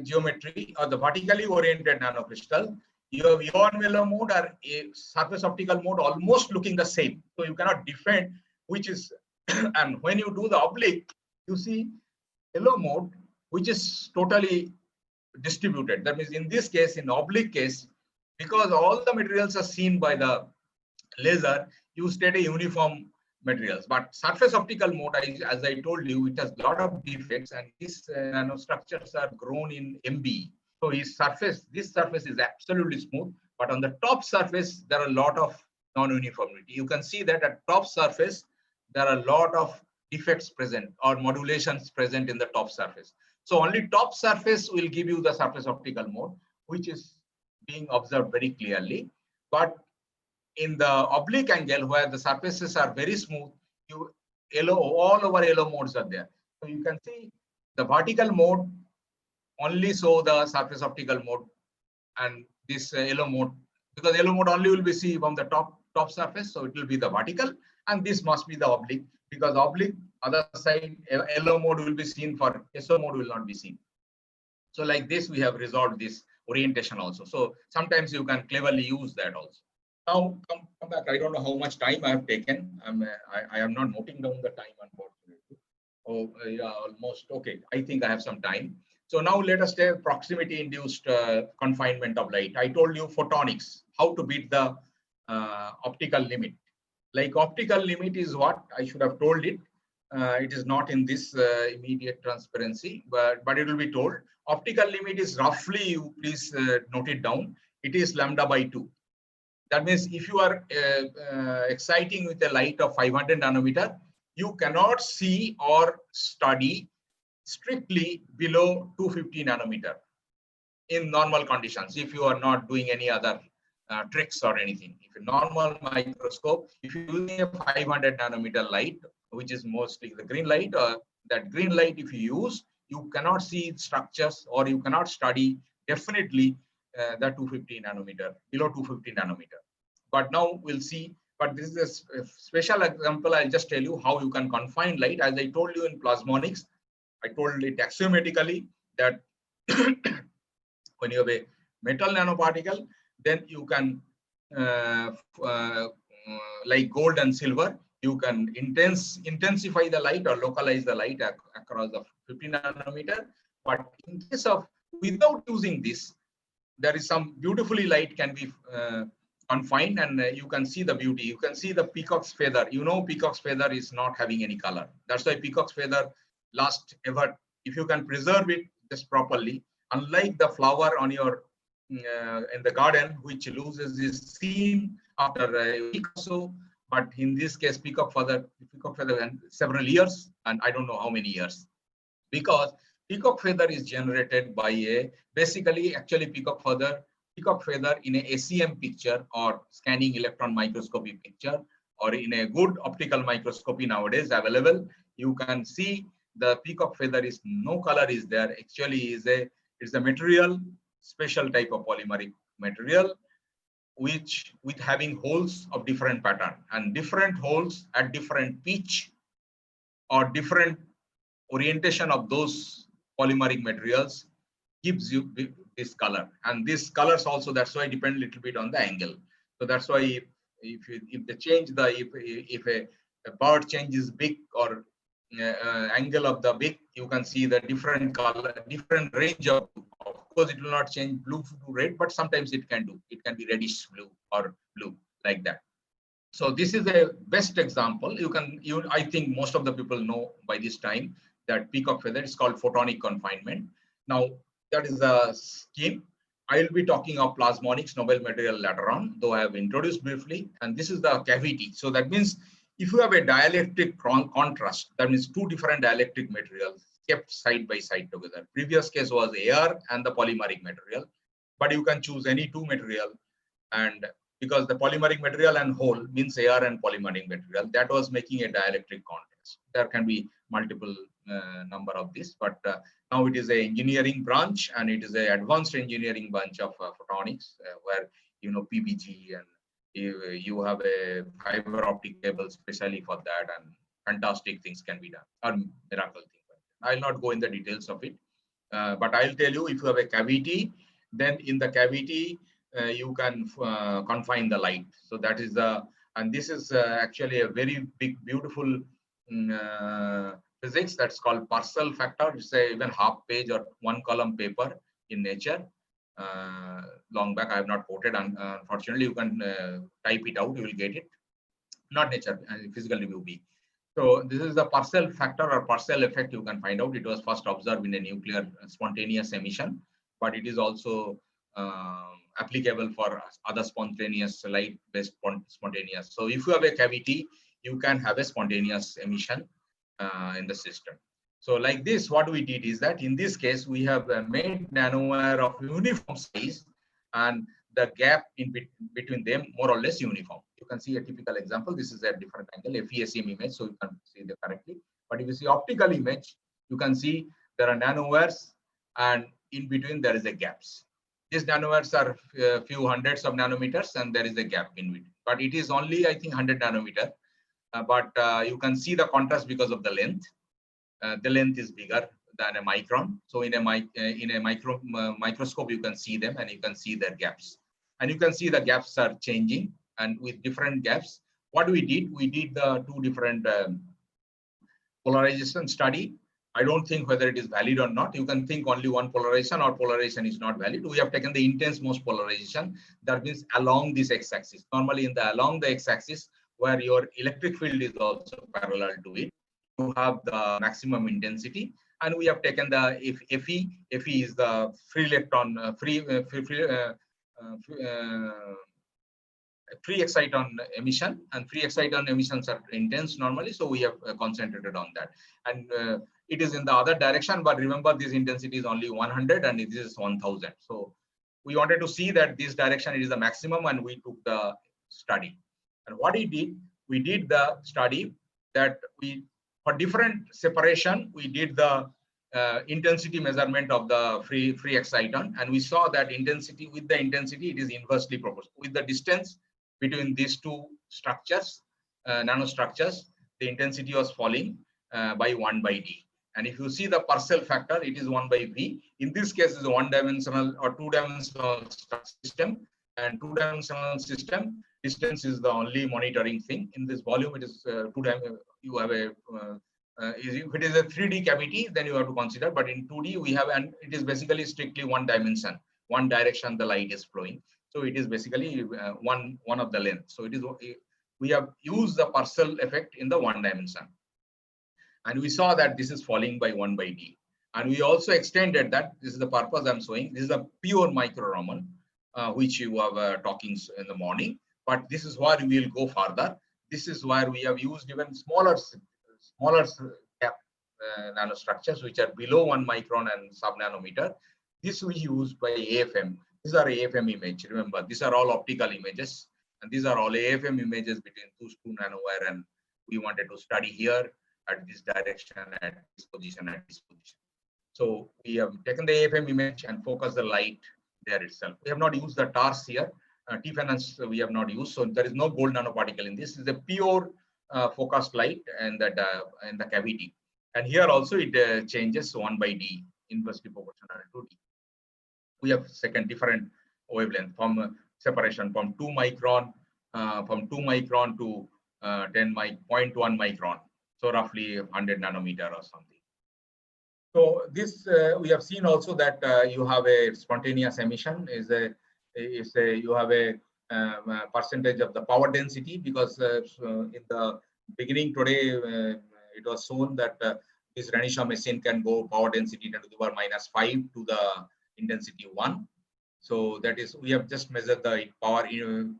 geometry or the vertically oriented nanocrystal, you have ion yellow mode or a surface optical mode almost looking the same. So you cannot define which is, and when you do the oblique, you see yellow mode, which is totally distributed. That means in this case, in oblique case, because all the materials are seen by the laser, you state a uniform materials. But surface optical mode, as I told you, it has a lot of defects, and these nanostructures are grown in MB. So this surface is absolutely smooth, but on the top surface, there are a lot of non-uniformity. You can see that at top surface, there are a lot of defects present or modulations present in the top surface. So only top surface will give you the surface optical mode, which is being observed very clearly. But in the oblique angle, where the surfaces are very smooth, all over yellow modes are there. So you can see the vertical mode only show the surface optical mode, and this yellow mode, because yellow mode only will be seen from the top surface, so it will be the vertical, and this must be the oblique, because oblique other side yellow mode will be seen, for SO mode will not be seen. So like this, we have resolved this orientation also. So sometimes you can cleverly use that also. Now come back. I don't know how much time I have taken. I am not noting down the time, unfortunately. Oh yeah, almost okay. I think I have some time. So now let us take proximity induced confinement of light. I told you photonics, how to beat the optical limit. Like optical limit is what I should have told it. It is not in this immediate transparency, but it will be told. Optical limit is roughly, you please note it down. It is lambda by 2. That means if you are exciting with a light of 500 nanometer, you cannot see or study strictly below 250 nanometer in normal conditions. If you are not doing any other tricks or anything, if a normal microscope, if you're using a 500 nanometer light, which is mostly the green light, that green light, if you use, you cannot see structures or you cannot study definitely the 250 nanometer, below 250 nanometer. But now we'll see. But this is a special example. I'll just tell you how you can confine light. As I told you in plasmonics, I told it axiomatically that when you have a metal nanoparticle, then you can, like gold and silver, you can intensify the light or localize the light across the 50 nanometer. But in case of without using this, there is some beautifully light can be confined, and you can see the beauty. You can see the peacock's feather. You know, peacock's feather is not having any color. That's why peacock's feather lasts ever. If you can preserve it just properly, unlike the flower on your in the garden, which loses its seam after a week or so. But in this case, peacock feather several years, and I don't know how many years, because peacock feather is generated by a actually peacock feather in a SEM picture or scanning electron microscopy picture, or in a good optical microscopy nowadays available, you can see the peacock feather is no color is there. Actually, it's a material, special type of polymeric material, which with having holes of different pattern, and different holes at different pitch or different orientation of those polymeric materials gives you this color. And these colors also, that's why depend a little bit on the angle. So that's why if they change the if a bird changes beak or angle of the beak, you can see the different color, different range of blue. Of course, it will not change blue to red, but sometimes it can do. It can be reddish blue or blue like that. So this is a best example. I think most of the people know by this time that peacock feather is called photonic confinement. Now that is the scheme. I will be talking of plasmonics, novel material later on, though I have introduced briefly. And this is the cavity. So that means if you have a dielectric contrast, that means two different dielectric materials kept side by side together. Previous case was air and the polymeric material. but you can choose any two material. And because the polymeric material and hole means air and polymeric material, that was making a dielectric contrast. There can be multiple number of this, but now it is a engineering branch, and it is a advanced engineering branch of photonics, where PBG, and you have a fiber optic cable specially for that, and fantastic things can be done, or miracle things. I'll not go in the details of it, but I'll tell you, if you have a cavity, then in the cavity you can confine the light. So that is and this is actually a very big, beautiful physics that's called Purcell factor. It's a even half page or one column paper in Nature. Long back, I have not quoted, and unfortunately you can type it out, you will get it. Not Nature, Physical Review B. So this is the Purcell factor or Purcell effect. You can find out. It was first observed in a nuclear spontaneous emission, but it is also applicable for other spontaneous light-based spontaneous. So if you have a cavity, you can have a spontaneous emission in the system. So like this, what we did is that in this case, we have made nanowire of uniform size, and the gap in between them more or less uniform. You can see a typical example. This is a different angle, FESM image, so you can see it correctly. But if you see optical image, you can see there are nanowires, and in between there is a gaps. These nanowires are a few hundreds of nanometers, and there is a gap in between. But it is only, I think, 100 nanometer. But you can see the contrast because of the length. The length is bigger than a micron. So in a microscope, you can see them, and you can see their gaps. And you can see the gaps are changing, and with different gaps. What we did the two different polarization study. I don't think whether it is valid or not. You can think only one polarization or polarization is not valid. We have taken the intense most polarization. That means along this x-axis. Normally along the x-axis, where your electric field is also parallel to it, you have the maximum intensity. And we have taken the Fe. Fe is the free electron, free exciton emission, and free exciton emissions are intense normally, so we have concentrated on that. And it is in the other direction, but remember this intensity is only 100 and this is 1000. So we wanted to see that this direction is the maximum, and we took the study. And what we did the study that for different separation, we did the intensity measurement of the free exciton, and we saw that intensity, with the intensity, it is inversely proportional. With the distance between these two structures, nanostructures, the intensity was falling by 1/d. And if you see the Purcell factor, it is 1/v. In this case, it's a one-dimensional or two-dimensional system, and two-dimensional system, distance is the only monitoring thing. In this volume, it is two-dimensional. You have a if it is a 3D cavity, then you have to consider. But in 2D, we have, and it is basically strictly one dimension, one direction the light is flowing. So it is basically one of the length. So it is, we have used the Purcell effect in the one dimension, and we saw that this is falling by 1/d. And we also extended that. This is the purpose I'm showing. This is a pure micro Raman, which you were talking in the morning. But this is where we will go further. This is where we have used even smaller gap nanostructures, which are below 1 micron and sub-nanometer. This we use by AFM. These are AFM image. Remember, these are all optical images, and these are all AFM images between 2 nanowire, and we wanted to study here at this direction, at this position, at this position. So we have taken the AFM image and focused the light there itself. We have not used the TARS here. T-finance we have not used, so there is no gold nanoparticle in this. This is a pure focused light and that in the cavity. And here also it changes 1/d, inversely proportional to d. We have second different wavelength from separation from 2 micron to 0.1 micron. So roughly 100 nanometer or something. So this we have seen also that you have a spontaneous emission you have a percentage of the power density, because in the beginning today it was shown that this Renishaw machine can go power density 10 to the power -5 to the intensity 1. So that is, we have just measured the power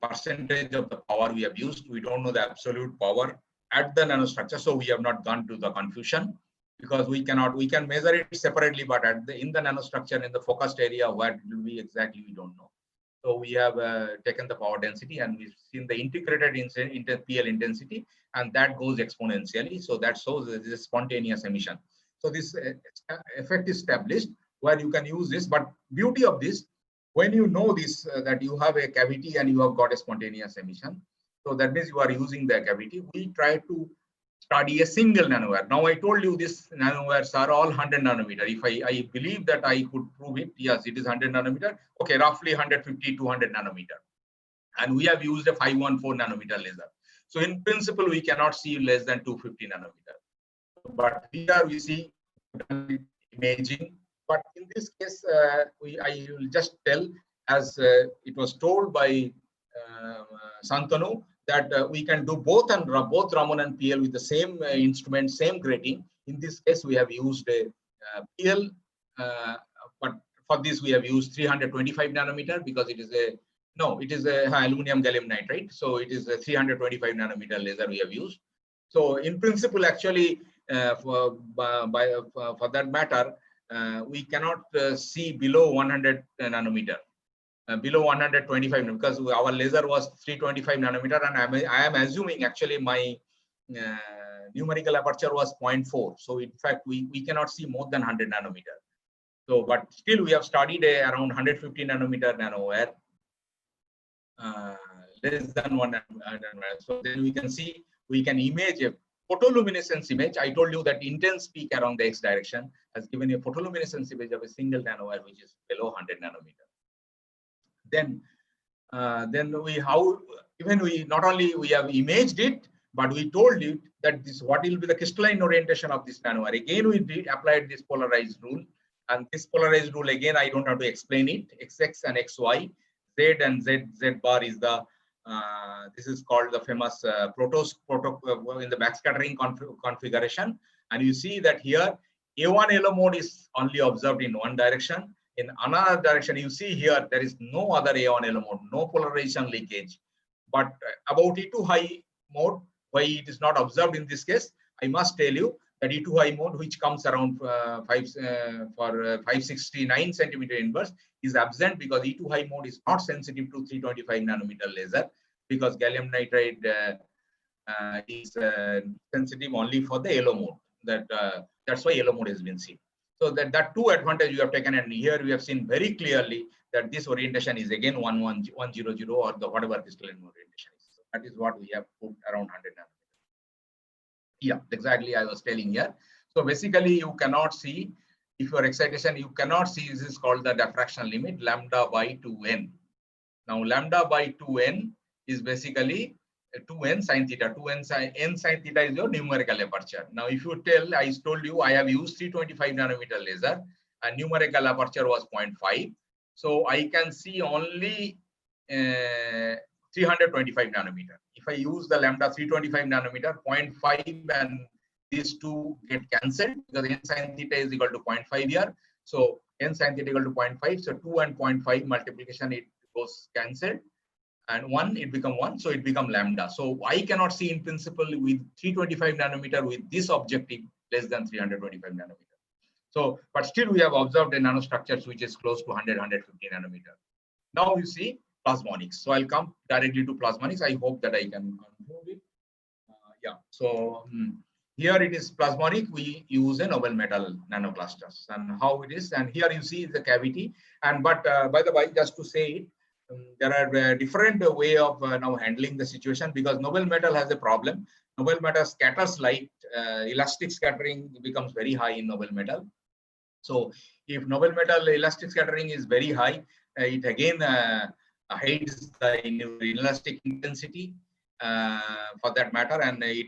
percentage of the power we have used. We don't know the absolute power at the nanostructure, so we have not gone to the confusion. because we can measure it separately, but in the nanostructure, in the focused area, what will be exactly, we don't know. So we have taken the power density and we've seen the integrated PL intensity, and that goes exponentially. So that shows this is spontaneous emission. So this effect is established where you can use this. But beauty of this, when you know this, that you have a cavity and you have got a spontaneous emission, so that means you are using the cavity. We try to study a single nanowire. Now I told you this nanowires are all 100 nanometer. If I believe that I could prove it, yes, it is 100 nanometer. Okay, roughly 150, 200 nanometer. And we have used a 514 nanometer laser. So in principle, we cannot see less than 250 nanometer. But here we see imaging. But in this case, I will just tell, as it was told by Santanu, that we can do both Raman and PL with the same instrument, same grating. In this case, we have used a PL, but for this we have used 325 nanometer because it is a aluminum gallium nitride. So it is a 325 nanometer laser we have used. So in principle, actually, for that matter, we cannot see below 100 nanometer. Below 125 because our laser was 325 nanometer, and I am assuming actually my numerical aperture was 0.4. So in fact, we cannot see more than 100 nanometer. So, but still we have studied around 150 nanometer nanowire, less than 1 nanometer. So then we can see, we can image a photoluminescence image. I told you that intense peak around the X direction has given a photoluminescence image of a single nanowire, which is below 100 nanometer. Then we not only we have imaged it, but we told you that this what will be the crystalline orientation of this nanowire. Again, we applied this polarized rule, and this polarized rule again I don't have to explain it. XX and XY, Z and Z bar is the this is called the famous in the backscattering configuration, and you see that here A1 LO mode is only observed in one direction. In another direction, you see here, there is no other A1 LO mode, no polarization leakage. But about E2 high mode, why it is not observed in this case, I must tell you that E2 high mode, which comes around 569 centimeter inverse, is absent because E2 high mode is not sensitive to 325 nanometer laser, because gallium nitride is sensitive only for the LO mode. That's why LO mode has been seen. So that two advantage you have taken, and here we have seen very clearly that this orientation is again 100 or the whatever crystalline orientation is. So that is what we have put around 100 nanometer. Yeah, exactly. I was telling here. So basically, you cannot see, if your excitation, you cannot see. This is called the diffraction limit, lambda by 2n. Now lambda by 2n is basically 2n sin theta. 2n sin theta is your numerical aperture. Now, if you tell, I told you I have used 325 nanometer laser and numerical aperture was 0.5. So I can see only 325 nanometer. If I use the lambda 325 nanometer, 0.5 and these two get cancelled because n sin theta is equal to 0.5 here. So n sin theta equal to 0.5. So 2 and 0.5 multiplication, it goes cancelled. And 1, it become 1, so it become lambda. So I cannot see in principle with 325 nanometer with this objective less than 325 nanometer. So, but still we have observed a nanostructures which is close to 100, 150 nanometer. Now you see plasmonics. So I'll come directly to plasmonics. I hope that I can conclude it. Yeah. So here it is plasmonic. We use a noble metal nanoclusters, and how it is. And here you see the cavity. And but by the way, just to say it, there are different way of now handling the situation, because noble metal has a problem. Noble metal scatters light. Elastic scattering becomes very high in noble metal. So if noble metal elastic scattering is very high, it again hides the inelastic intensity for that matter, and it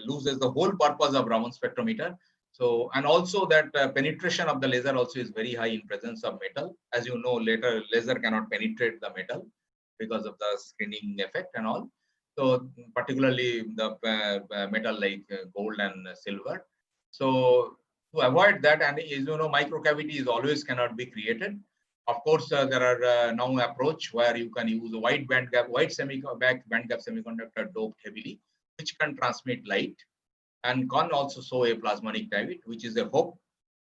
loses the whole purpose of Raman spectrometer. So, and also that penetration of the laser also is very high in presence of metal. As you know, later laser cannot penetrate the metal because of the screening effect and all. So particularly the metal like gold and silver. So to avoid that, and as you know, microcavity is always cannot be created. Of course, there are now approach where you can use a wide bandgap semiconductor doped heavily, which can transmit light. and can also show a plasmonic divide, which is a hope,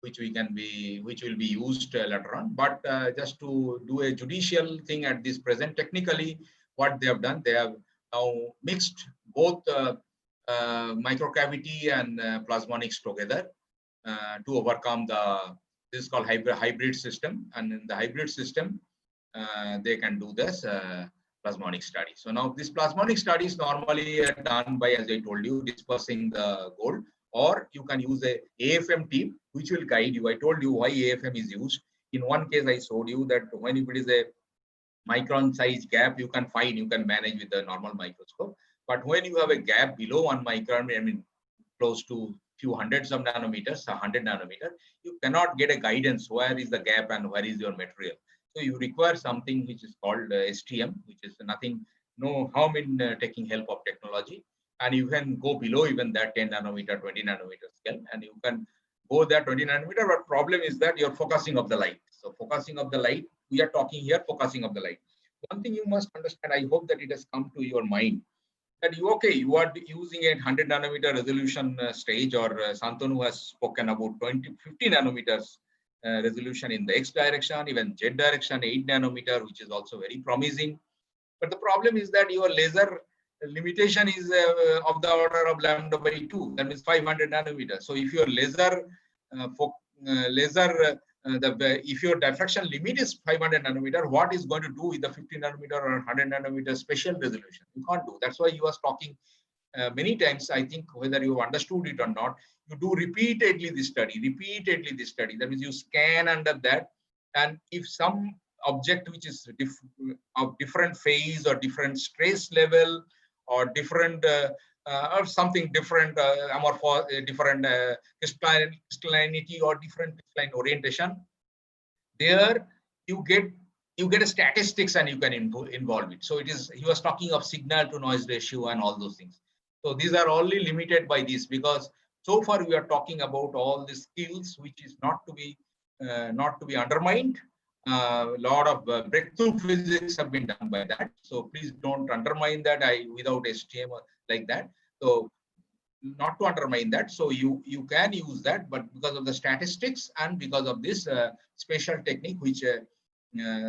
which will be used later on. But just to do a judicial thing at this present, technically, what they have done, they have now mixed both microcavity and plasmonics together to overcome this is called hybrid system, and in the hybrid system, they can do this plasmonic study. So now this plasmonic study is normally done by, as I told you, dispersing the gold, or you can use a AFM tip, which will guide you. I told you why AFM is used. In one case, I showed you that when it is a micron size gap, you can manage with the normal microscope. But when you have a gap below 1 micron, I mean, close to few hundreds of nanometers, 100 nanometer, you cannot get a guidance where is the gap and where is your material. So you require something which is called STM, which is nothing, no harm in taking help of technology. And you can go below even that 10 nanometer, 20 nanometer scale, and you can go there 20 nanometer. But problem is that you're focusing of the light. So focusing of the light, we are talking here, focusing of the light. One thing you must understand, I hope that it has come to your mind, that you are using a 100 nanometer resolution stage, or Santanu has spoken about 50 nanometers resolution in the X direction, even Z direction, 8 nanometer, which is also very promising. But the problem is that your laser limitation is of the order of lambda by 2, that means 500 nanometers. So if your if your diffraction limit is 500 nanometer, what is going to do with the 50 nanometer or 100 nanometer special resolution? You can't do. That's why you are talking many times. I think whether you understood it or not, you do repeatedly this study. That means you scan under that, and if some object which is of different phase or different stress level or different or something different, different crystallinity or different crystalline orientation, there you get a statistics and you can involve it. So he was talking of signal to noise ratio and all those things. So these are only limited by this, because so far we are talking about all the skills which is not to be undermined. A lot of breakthrough physics have been done by that. So please don't undermine that without STM like that. So not to undermine that. So you can use that, but because of the statistics and because of this special technique, which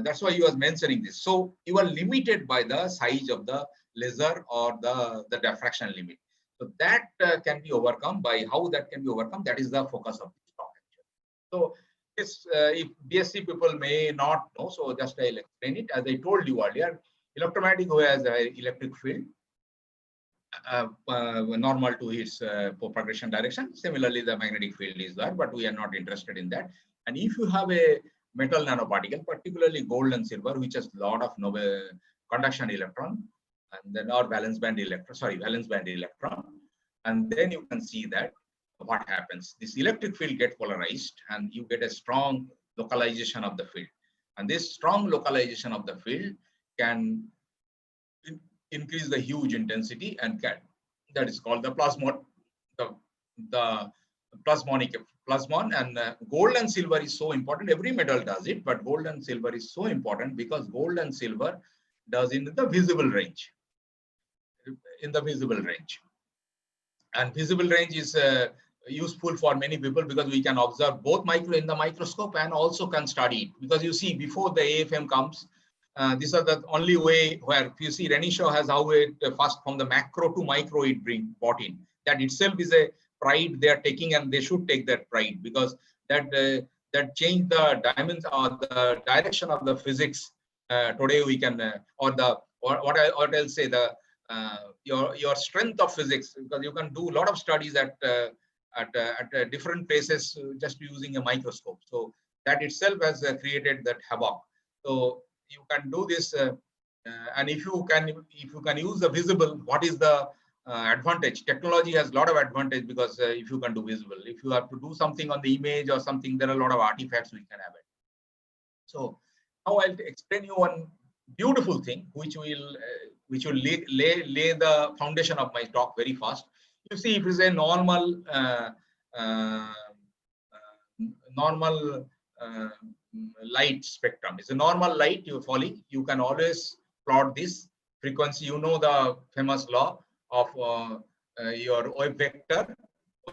that's why you was mentioning this. So you are limited by the size of the laser or the diffraction limit. So that can be overcome. By how that can be overcome, that is the focus of this talk. So this, if BSc people may not know, so just I'll explain it. As I told you earlier, electromagnetic wave has an electric field normal to its progression direction. Similarly, the magnetic field is there, but we are not interested in that. And if you have a metal nanoparticle, particularly gold and silver, which has a lot of conduction electron, and then or valence band electron, and then you can see that what happens. This electric field gets polarized, and you get a strong localization of the field. And this strong localization of the field can increase the huge intensity, and that is called the plasmon. The plasmon, and gold and silver is so important. Every metal does it, but gold and silver is so important because gold and silver does in the visible range. And visible range is useful for many people because we can observe both in the microscope and also can study it. Because you see, before the AFM comes, these are the only way where, if you see, Renishaw has how it first from the macro to micro it brought in. That itself is a pride they are taking, and they should take that pride, because that changed the dimensions or the direction of the physics. Today we can what I'll say, the your strength of physics, because you can do a lot of studies at different places just using a microscope. So that itself has created that havoc. So you can do this, and if you can use the visible, what is the advantage? Technology has a lot of advantage, because if you can do visible, if you have to do something on the image or something, there are a lot of artifacts we can have it. So now I'll explain you one beautiful thing, which will lay the foundation of my talk very fast. You see, if it's a normal light spectrum, it's a normal light you're falling, you can always plot this frequency. You know the famous law of your wave vector.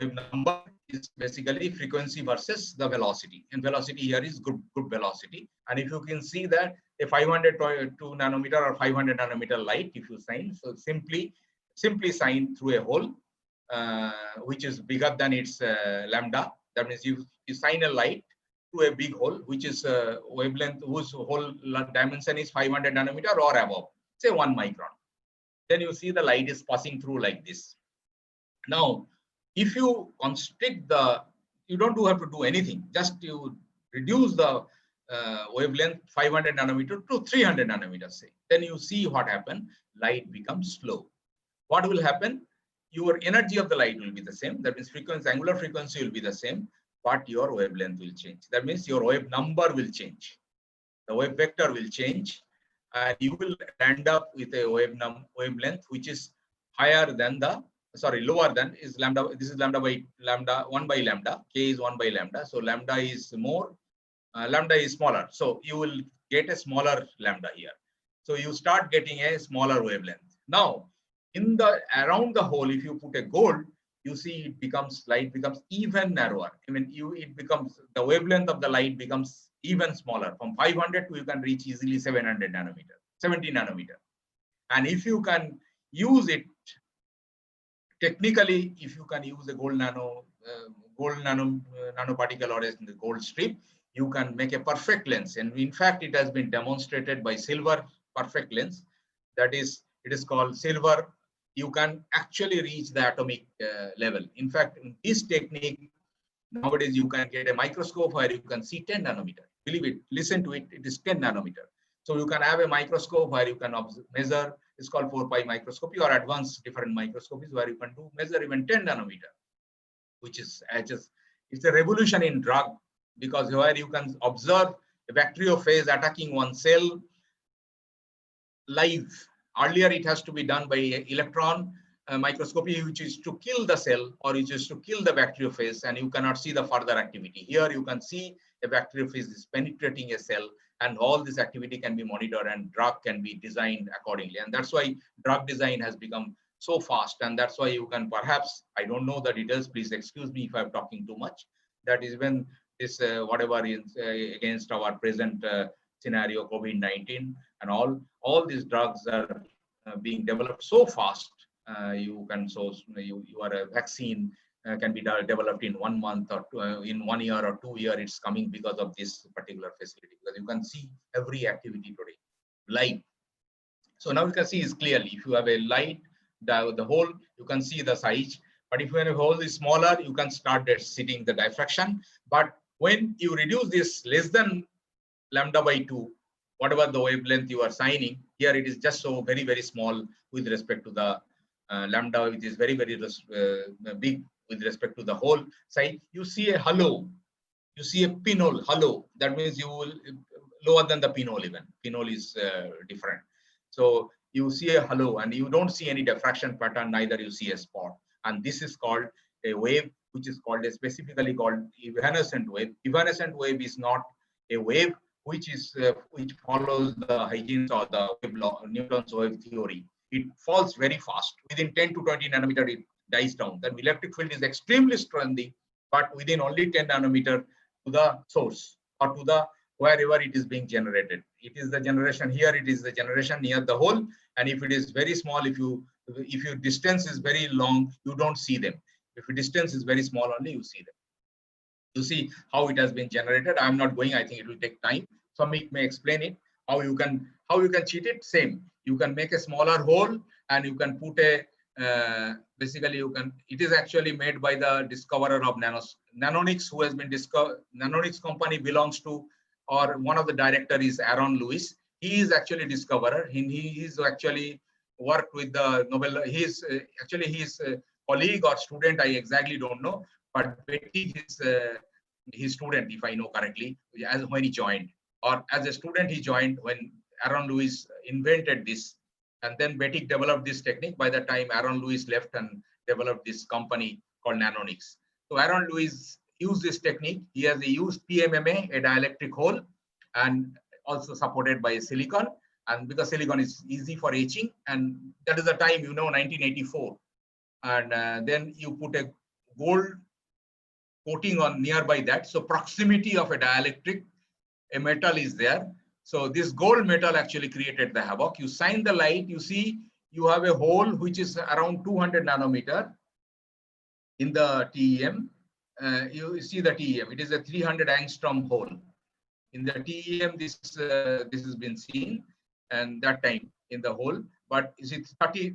wave number is basically frequency versus the velocity, and velocity here is group velocity. And if you can see that a 500 to 2 nanometer or 500 nanometer light, if you shine, so simply shine through a hole which is bigger than its lambda. That means you shine a light to a big hole which is wavelength whose whole dimension is 500 nanometer or above, say 1 micron. Then you see the light is passing through like this. Now, if you constrict you don't have to do anything, just you reduce the wavelength 500 nanometer to 300 nanometers, say. Then you see what happens, light becomes slow. What will happen? Your energy of the light will be the same. That means angular frequency will be the same, but your wavelength will change. That means your wave number will change. The wave vector will change, and you will end up with a wavelength which is higher than lower than is lambda. This is lambda by lambda, 1 by lambda. K is 1 by lambda. So lambda is more, lambda is smaller. So you will get a smaller lambda here. So you start getting a smaller wavelength. Now, around the hole, if you put a gold, you see light becomes even narrower. I mean, the wavelength of the light becomes even smaller. From 500 to you can reach easily 700 nanometer, 70 nanometer. And if you can use it technically, if you can use a gold nanoparticle or a gold strip, you can make a perfect lens. And in fact, it has been demonstrated by silver perfect lens. That is, it is called silver. You can actually reach the atomic level. In fact, in this technique, nowadays you can get a microscope where you can see 10 nanometer. Believe it, listen to it, it is 10 nanometer. So you can have a microscope where you can measure, it's called 4-pi microscopy, or advanced different microscopies where you can measure even 10 nanometer, which is it's a revolution in drug, because where you can observe a bacteriophage attacking one cell live. Earlier, it has to be done by electron microscopy, which is to kill the cell or which is to kill the bacteriophage, and you cannot see the further activity. Here, you can see a bacteriophage is penetrating a cell, and all this activity can be monitored and drug can be designed accordingly. And that's why drug design has become so fast. And that's why you can perhaps, I don't know the details, please excuse me if I'm talking too much. That is when this whatever is against our present scenario, COVID-19 and all these drugs are being developed so fast. You are a vaccine can be developed in 1 month or in 1 year or 2 years. It's coming because of this particular facility, because you can see every activity today live. So now you can see is clearly, if you have a light, the hole, you can see the size. But if your hole is smaller, you can start seeing the diffraction. But when you reduce this less than lambda by 2, whatever the wavelength you are signing, here it is just so very, very small with respect to the lambda, which is very, very big with respect to the whole side. You see a halo, you see a pinhole, halo. That means you will lower than the pinhole even. Pinhole is different. So you see a halo and you don't see any diffraction pattern, neither you see a spot. And this is called a wave, which is called specifically called evanescent wave. Evanescent wave is not a wave which follows the Huygens or the wave law, Newton's wave theory. It falls very fast. Within 10 to 20 nanometer, it dies down. The electric field is extremely strong, but within only 10 nanometer to the source or to the wherever it is being generated. It is the generation here. It is the generation near the hole. And if it is very small, if your distance is very long, you don't see them. If your distance is very small, only you see them. You see how it has been generated. I'm not going. I think it will take time. Samik may explain it. How you can cheat it. Same. You can make a smaller hole and you can put a basically you can. It is actually made by the discoverer of Nanonics, who has been discovered. Nanonics company belongs to, or one of the director is Aaron Lewis. He is actually discoverer. He is actually worked with the Nobel. He is actually his colleague or student. I exactly don't know. But Betty is his student, if I know correctly, as when he joined, or as a student he joined when Aaron Lewis invented this, and then Betty developed this technique. By the time Aaron Lewis left and developed this company called Nanonics. So Aaron Lewis used this technique. He has used PMMA, a dielectric hole, and also supported by silicon. And because silicon is easy for etching, and that is the time, 1984. And then you put a gold coating on nearby that. So proximity of a dielectric, a metal is there. So this gold metal actually created the havoc. You shine the light, you see you have a hole which is around 200 nanometer in the TEM. You see the TEM, it is a 300 angstrom hole. In the TEM, this has been seen, and that time in the hole, but is it 30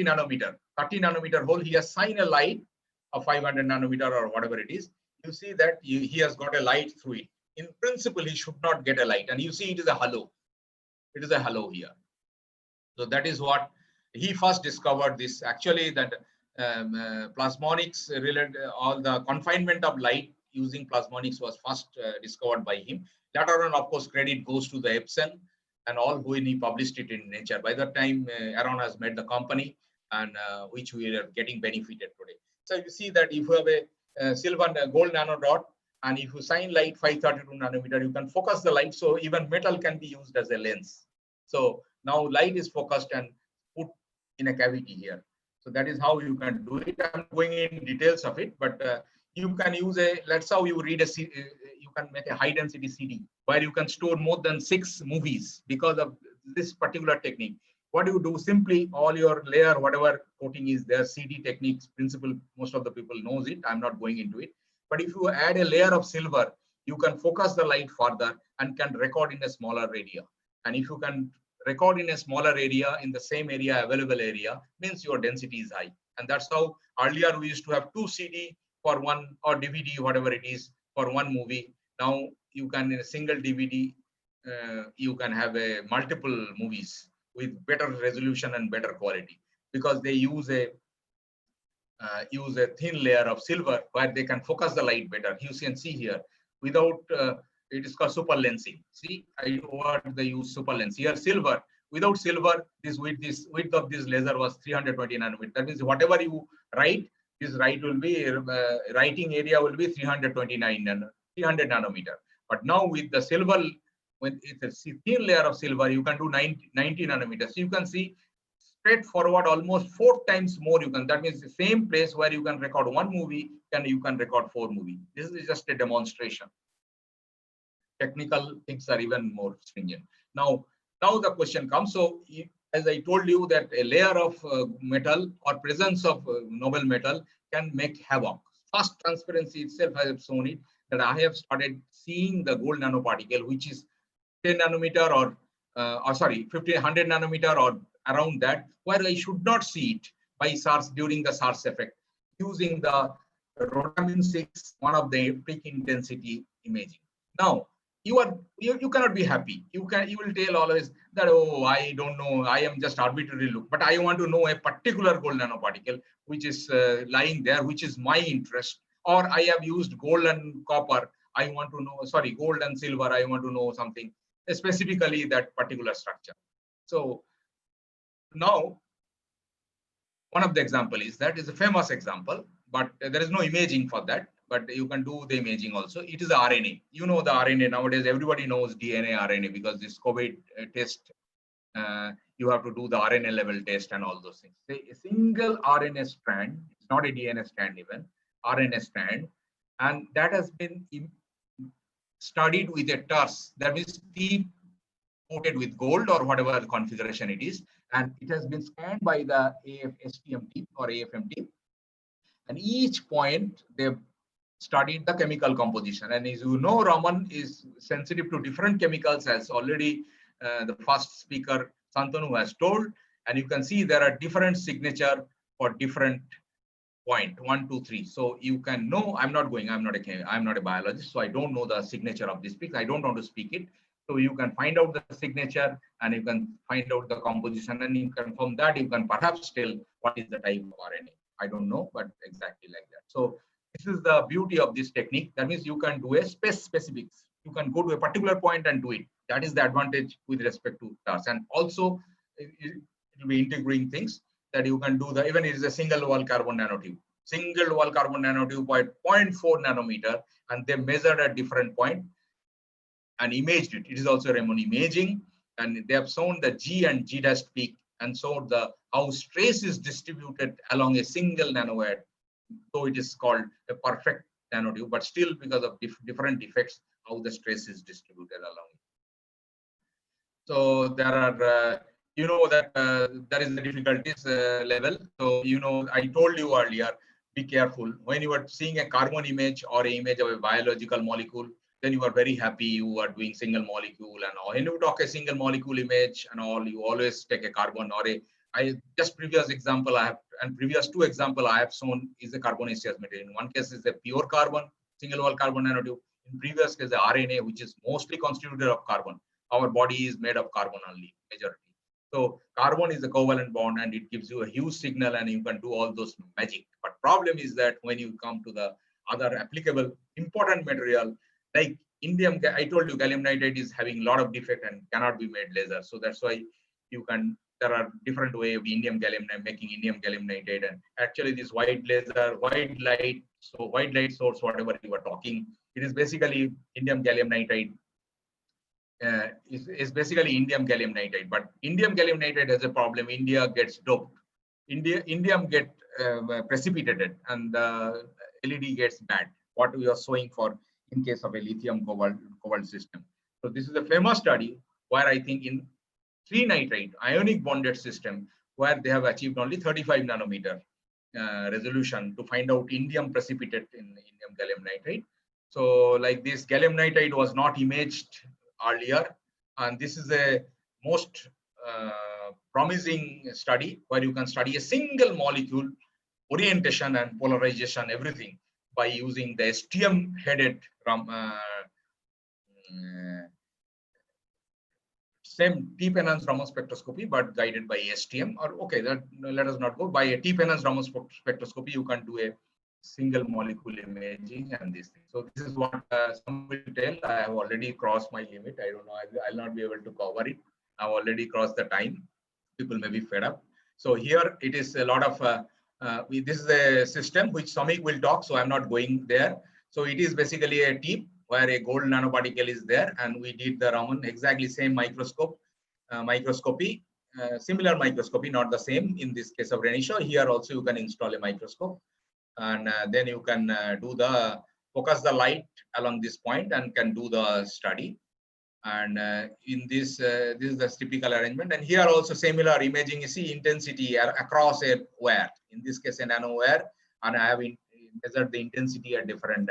nanometer hole? He has shine a light of 500 nanometer or whatever it is. You see that he has got a light through it. In principle, he should not get a light, and you see it is a halo. It is a halo here. So that is what he first discovered. This actually that plasmonics related, all the confinement of light using plasmonics was first discovered by him. Later on, of course, credit goes to the Epson and all when he published it in Nature. By that time, Aaron has made the company, and which we are getting benefited today. So you see that if you have a silver gold nanodot, and if you shine light 532 nanometer, you can focus the light. So even metal can be used as a lens. So now light is focused and put in a cavity here. So that is how you can do it. I'm going in details of it, but you can use a, let's how you read a, you can make a high density CD where you can store more than 6 movies because of this particular technique. What you do, simply all your layer, whatever coating is there, CD techniques principle, most of the people knows it. I'm not going into it. But if you add a layer of silver, you can focus the light further and can record in a smaller area. And if you can record in a smaller area, in the same area, available area, means your density is high. And that's how earlier we used to have 2 CD for one, or DVD, whatever it is, for one movie. Now you can, in a single DVD, you can have a multiple movies with better resolution and better quality, because they use a thin layer of silver where they can focus the light better. You can see here, without it is called super lensing. See, what they use super lens here. Silver, without silver, this width of this laser was 320 nanometer. That means whatever you write, this will be writing area will be 300 nanometer. But now with the silver, when it's a thin layer of silver, you can do 90 nanometers. So you can see straightforward almost 4 times more. You can, that means the same place where you can record 1 movie, you can record 4 movies. This is just a demonstration. Technical things are even more stringent. Now the question comes. So as I told you that a layer of metal or presence of noble metal can make havoc. First transparency itself, I have shown it, that I have started seeing the gold nanoparticle, which is 10 nanometer or sorry, 100 nanometer or around that, where I should not see it by SARS during the SARS effect, using the Rodamin 6, one of the peak intensity imaging. Now, you cannot be happy. You will tell always that, oh, I don't know, I am just arbitrarily look, but I want to know a particular gold nanoparticle which is lying there, which is my interest, or I have used gold and copper. I want to know, sorry, gold and silver. I want to know something specifically that particular structure. So now, one of the example is that is a famous example, but there is no imaging for that. But you can do the imaging also. It is the RNA. You know the RNA nowadays. Everybody knows DNA, RNA, because this COVID test, you have to do the RNA level test and all those things. A single RNA strand, it's not a DNA strand even, RNA strand, and that has been studied with a TURS, that means T coated with gold or whatever configuration it is, and it has been scanned by the STM team or AFM team, and each point they've studied the chemical composition. And as you know, Raman is sensitive to different chemicals, as already the first speaker Santanu has told, and you can see there are different signature for different point 1, 2, 3. So you can know. I'm not a biologist, so I don't know the signature of this piece. I don't want to speak it. So you can find out the signature and you can find out the composition, and you can from that you can perhaps tell what is the type of RNA. I don't know, but exactly like that. So this is the beauty of this technique. That means you can do a specifics. You can go to a particular point and do it. That is the advantage with respect to TARS. And also it will be integrating things that you can do the, even it is a single wall carbon nanotube. Single wall carbon nanotube by 0.4 nanometer, and they measured at different point and imaged it. It is also Raman imaging, and they have shown the G and G dash peak and showed the how stress is distributed along a single nanowire though it is called a perfect nanotube, but still because of different effects, how the stress is distributed along it. So there are, you know that there is a difficulties level. So, you know, I told you earlier, be careful. When you are seeing a carbon image or an image of a biological molecule, then you are very happy you are doing single molecule and all. When you talk a single molecule image and all, you always take a carbon or a, just previous example I have, and previous two example I have shown is a carbonaceous material. In one case is a pure carbon, single wall carbon nanotube. In previous case, the RNA, which is mostly constituted of carbon. Our body is made of carbon only, majority. So carbon is a covalent bond and it gives you a huge signal and you can do all those magic. But problem is that when you come to the other applicable important material, like indium, I told you gallium nitride is having a lot of defect and cannot be made laser. So that's why you can, there are different way of indium gallium, making indium gallium nitride. And actually this white laser, white light, so white light source, whatever you were talking, it is basically indium gallium nitride. Is basically indium gallium nitride, but indium gallium nitride has a problem. India gets doped. Indium get precipitated and the LED gets bad. What we are showing for in case of a lithium cobalt system. So this is a famous study where I think in 3 nitride ionic bonded system where they have achieved only 35 nanometer resolution to find out indium precipitate in indium gallium nitride. So like this gallium nitride was not imaged earlier, and this is a most promising study where you can study a single molecule orientation and polarization, everything by using the STM headed same deep enhanced Raman spectroscopy, but guided by STM. Or okay, that let us not go by a deep enhanced Raman spectroscopy. You can do a single molecule imaging and this thing. So this is what some will tell. I have already crossed my limit. I don't know. I'll not be able to cover it. I've already crossed the time. People may be fed up. So here it is a lot of. This is a system which Samik will talk. So I'm not going there. So it is basically a tip where a gold nanoparticle is there, and we did the Raman exactly same microscopy. Similar microscopy, not the same in this case of Renisha. Here also you can install a microscope. And then you can focus the light along this point and can do the study. And in this, this is the typical arrangement. And here also similar imaging, you see intensity across a wire. In this case, a nano wire, and I have measured the intensity at different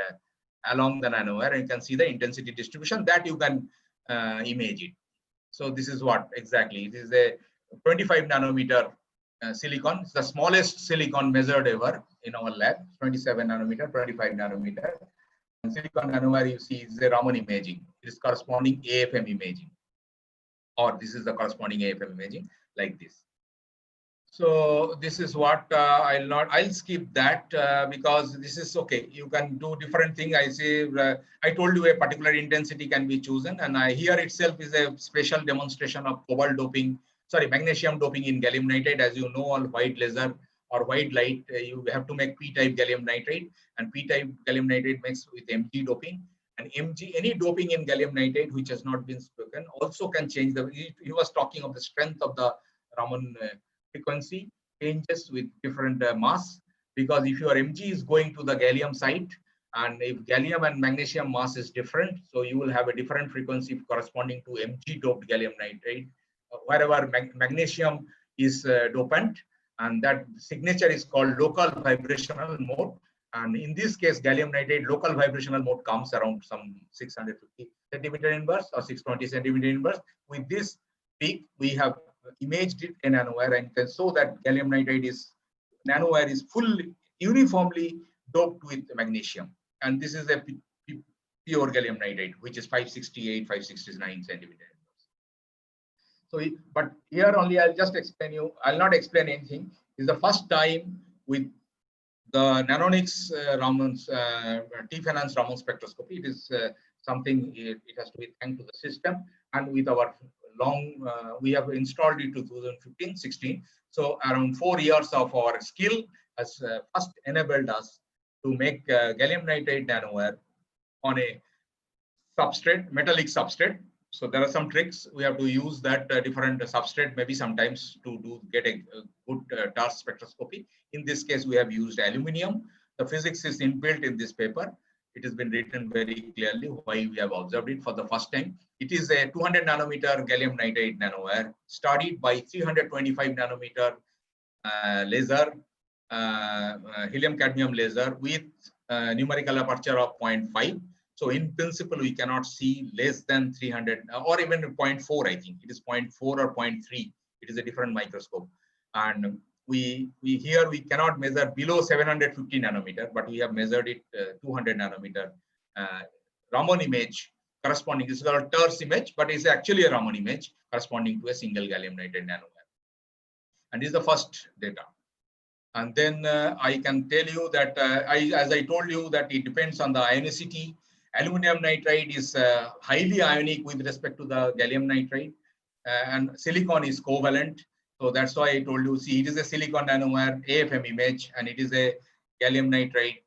along the nano wire. And you can see the intensity distribution that you can image it. So this is what exactly. This is a 25 nanometer silicon. It's the smallest silicon measured ever in our lab, 27 nanometer, 25 nanometer. And silicon nanowire you see is the Raman imaging. It is corresponding AFM imaging. Or this is the corresponding AFM imaging like this. So this is what I'll skip that because this is okay. You can do different thing. I say, I told you a particular intensity can be chosen, and here itself is a special demonstration of cobalt doping. Sorry, magnesium doping in gallium nitride. As you know, on white laser or white light, you have to make P-type gallium nitride, and P-type gallium nitride makes with Mg doping. And Mg, any doping in gallium nitride which has not been spoken, also can change the. He was talking of the strength of the Raman frequency changes with different mass, because if your Mg is going to the gallium site, and if gallium and magnesium mass is different, so you will have a different frequency corresponding to Mg doped gallium nitride. Wherever magnesium is dopant, and that signature is called local vibrational mode. And in this case, gallium nitride local vibrational mode comes around some 650 centimeter inverse or 620 centimeter inverse. With this peak, we have imaged it in nanowire and can show that gallium nitride is nanowire is fully uniformly doped with magnesium. And this is a pure gallium nitride, which is 568, 569 centimeter. So, but here only I'll just explain you. I'll not explain anything. It's the first time with the Nanonics Raman's deep enhanced Raman spectroscopy. It is something. It has to be thanked to the system, and with our long, we have installed it 2015-16. So around 4 years of our skill has first enabled us to make gallium nitride nanowire on a substrate, metallic substrate. So there are some tricks. We have to use that different substrate, maybe sometimes to get a good task spectroscopy. In this case, we have used aluminum, The physics is inbuilt in this paper. It has been written very clearly why we have observed it for the first time. It is a 200 nanometer gallium nitride nanowire studied by 325 nanometer laser, helium cadmium laser with numerical aperture of 0.5. So in principle, we cannot see less than 300 or even 0.4. I think it is 0.4 or 0.3. It is a different microscope. And we here we cannot measure below 750 nanometer, but we have measured it 200 nanometer Raman image corresponding. This is called TERS image, but it's actually a Raman image corresponding to a single gallium nitride nanowire. And this is the first data. And then I can tell you that, as I told you, that it depends on the ionicity. Aluminum nitride is highly ionic with respect to the gallium nitride, and silicon is covalent. So that's why I told you, see, it is a silicon nanowire AFM image, and it is a gallium nitride.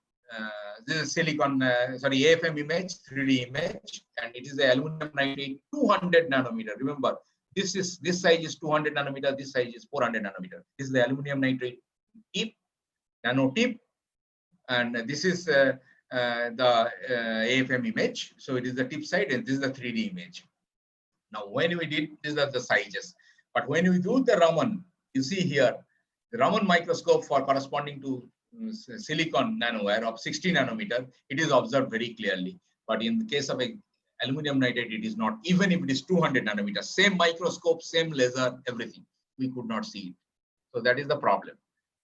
This is silicon, AFM image, 3D image, and it is a aluminum nitride 200 nanometer. Remember, this size is 200 nanometer, this size is 400 nanometer. This is the aluminum nitride tip, nano tip, and this is the AFM image. So it is the tip side, and this is the 3D image. Now, when we did, these are the sizes. But when we do the Raman, you see here, the Raman microscope for corresponding to silicon nanowire of 60 nanometer, it is observed very clearly. But in the case of a aluminum nitride, it is not. Even if it is 200 nanometer, same microscope, same laser, everything, we could not see it. So that is the problem.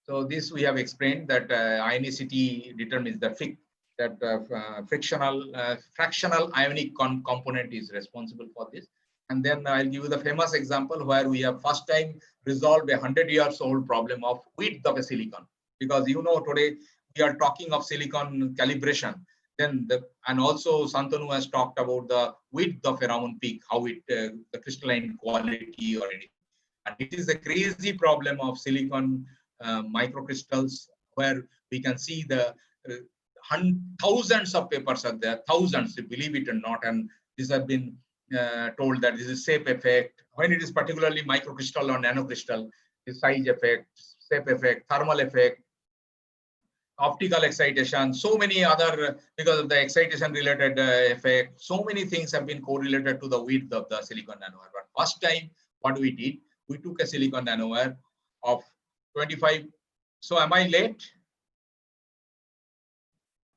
So this we have explained that ionicity determines the fractional ionic component is responsible for this. And then I'll give you the famous example where we have first time resolved a 100-year-old problem of width of a silicon. Because you know today we are talking of silicon calibration. Then and also Santanu has talked about the width of a Raman peak, how it the crystalline quality or anything. And it is a crazy problem of silicon microcrystals where we can see the thousands of papers are there, thousands, believe it or not, and these have been told that this is shape effect. When it is particularly microcrystal or nanocrystal, the size effect, shape effect, thermal effect, optical excitation, so many other, because of the excitation related effect, so many things have been correlated to the width of the silicon nanowire. But first time, what we did, we took a silicon nanowire of 25. So am I late?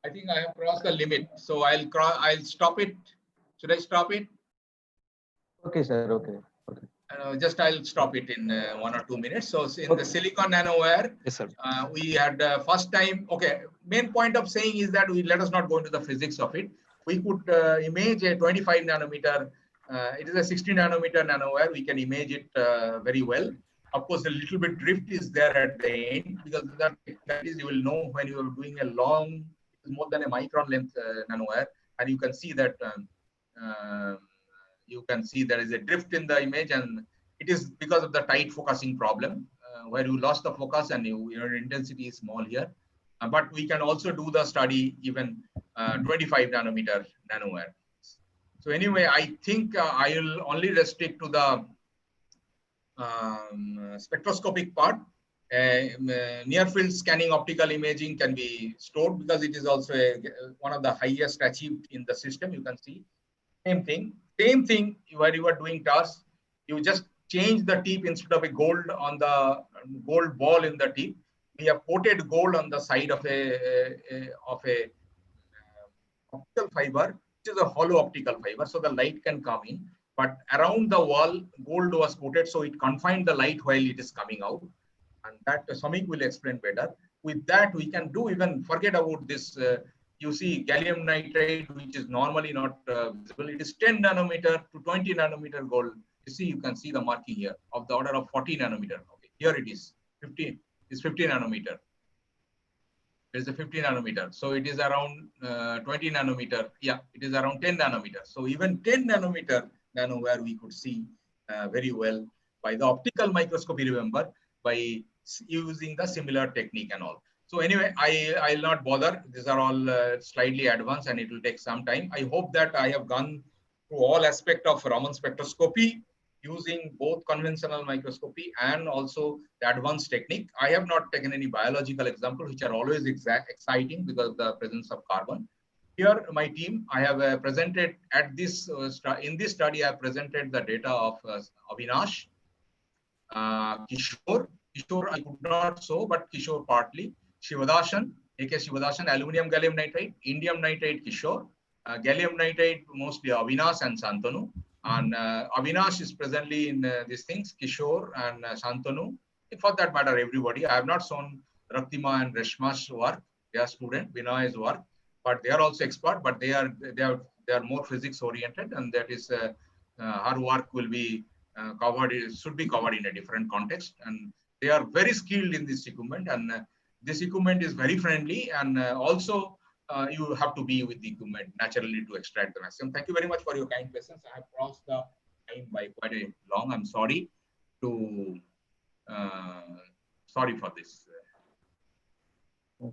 I think I have crossed the limit. So I'll stop it. Should I stop it? Okay, sir. Okay. Just I'll stop it in 1 or 2 minutes. So in the silicon nanowire, Yes, sir. We had first time. Okay, main point of saying is that we let us not go into the physics of it. We could image a 25 nanometer. It is a 60 nanometer nanowire. We can image it very well. Of course, a little bit drift is there at the end because that is, you will know when you are doing a long, more than a micron length nanowire, and you can see that there is a drift in the image, and it is because of the tight focusing problem where you lost the focus and your intensity is small here. But we can also do the study even 25 nanometer nanowire. So anyway, I think I will only restrict to the spectroscopic part. Near field scanning optical imaging can be stored because it is also one of the highest achieved in the system. You can see same thing where you are doing TERS. You just change the tip instead of a gold on the gold ball in the tip. We have coated gold on the side of a optical fiber, which is a hollow optical fiber, so the light can come in. But around the wall, gold was coated, so it confined the light while it is coming out. And that Samik will explain better. With that, we can do even forget about this. You see gallium nitride, which is normally not visible. It is 10 nanometer to 20 nanometer gold. You see, you can see the marking here of the order of 40 nanometer. Okay, here it is 15. It's 50 nanometer. There's a 50 nanometer. So it is around 20 nanometer. Yeah, it is around 10 nanometer. So even 10 nanometer nanowire we could see very well by the optical microscopy, remember, by using the similar technique and all. So anyway, I'll not bother. These are all slightly advanced and it will take some time. I hope that I have gone through all aspects of Raman spectroscopy using both conventional microscopy and also the advanced technique. I have not taken any biological examples, which are always exciting because of the presence of carbon. Here, my team, I have presented at this, in this study, I have presented the data of Avinash, Kishore I could not show, but Kishore partly, Shivadashan, AK Shivadashan, aluminum gallium nitride, indium nitride Kishore, gallium nitride mostly Avinash and Santanu. And Avinash is presently in these things, Kishore and Santanu. For that matter, everybody. I have not shown Raktima and Reshma's work. They are student, Vinay's work, but they are also expert. But they are more physics oriented, and that is her work will be covered. It should be covered in a different context, and they are very skilled in this equipment. And this equipment is very friendly, and also you have to be with the equipment naturally to extract the maximum. Thank you very much for your kind questions. I have crossed the time by quite a long. I'm sorry for this.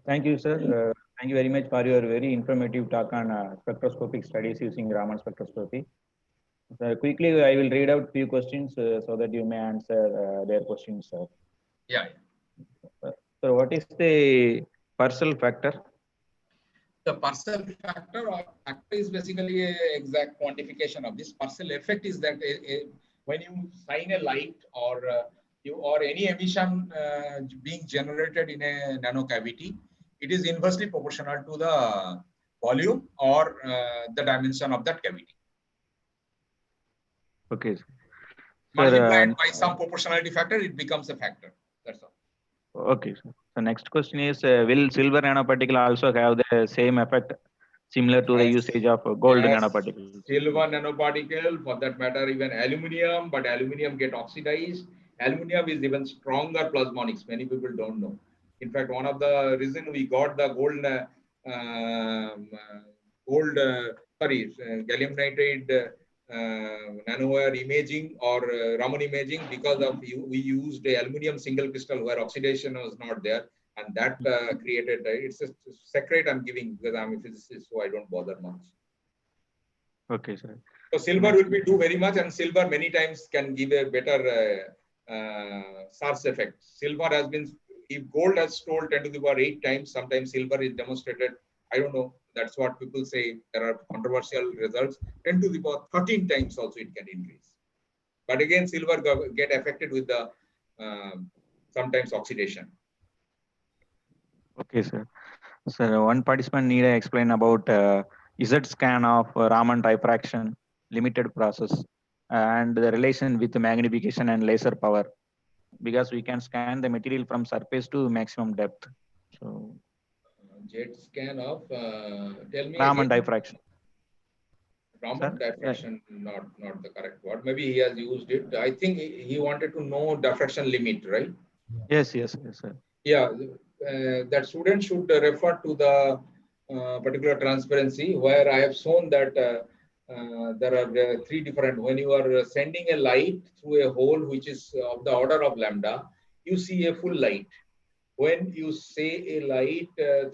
Thank you, sir. Thank you very much for your very informative talk on spectroscopic studies using Raman spectroscopy. So quickly, I will read out few questions so that you may answer their questions, sir. Yeah. So what is the Purcell factor? The Purcell factor is basically an exact quantification of this. Purcell effect is that when you shine a light or any emission being generated in a nano cavity, it is inversely proportional to the volume or the dimension of that cavity. Okay. Multiplied by some proportionality factor, it becomes a factor. That's all. Okay. So next question is, will silver nanoparticle also have the same effect similar to the usage of gold nanoparticles? Silver nanoparticle, for that matter, even aluminium, but aluminium get oxidized. Aluminium is even stronger plasmonics. Many people don't know. In fact, one of the reason we got the gallium nitride nanowire imaging or Raman imaging, because of we used the aluminium single crystal where oxidation was not there, and that created it's a secret I'm giving because I'm a physicist, so I don't bother much. Okay, sir. So silver will be do very much, and silver many times can give a better source effect. Silver has been, if gold has told 10 to the power 8 times, sometimes silver is demonstrated. I don't know. That's what people say. There are controversial results. 10 to the power 13 times also it can increase. But again, silver get affected with the sometimes oxidation. Okay, sir. Sir, one participant need to explain about Z scan of Raman diffraction limited process and the relation with magnification and laser power, because we can scan the material from surface to maximum depth. So Jet scan of tell me Raman again. diffraction. Raman diffraction, not the correct word. Maybe he has used it. I think he wanted to know diffraction limit, right? Yes, sir. Yeah, that student should refer to the particular transparency where I have shown that there are 3 different. When you are sending a light through a hole which is of the order of lambda, you see a full light. When you say a light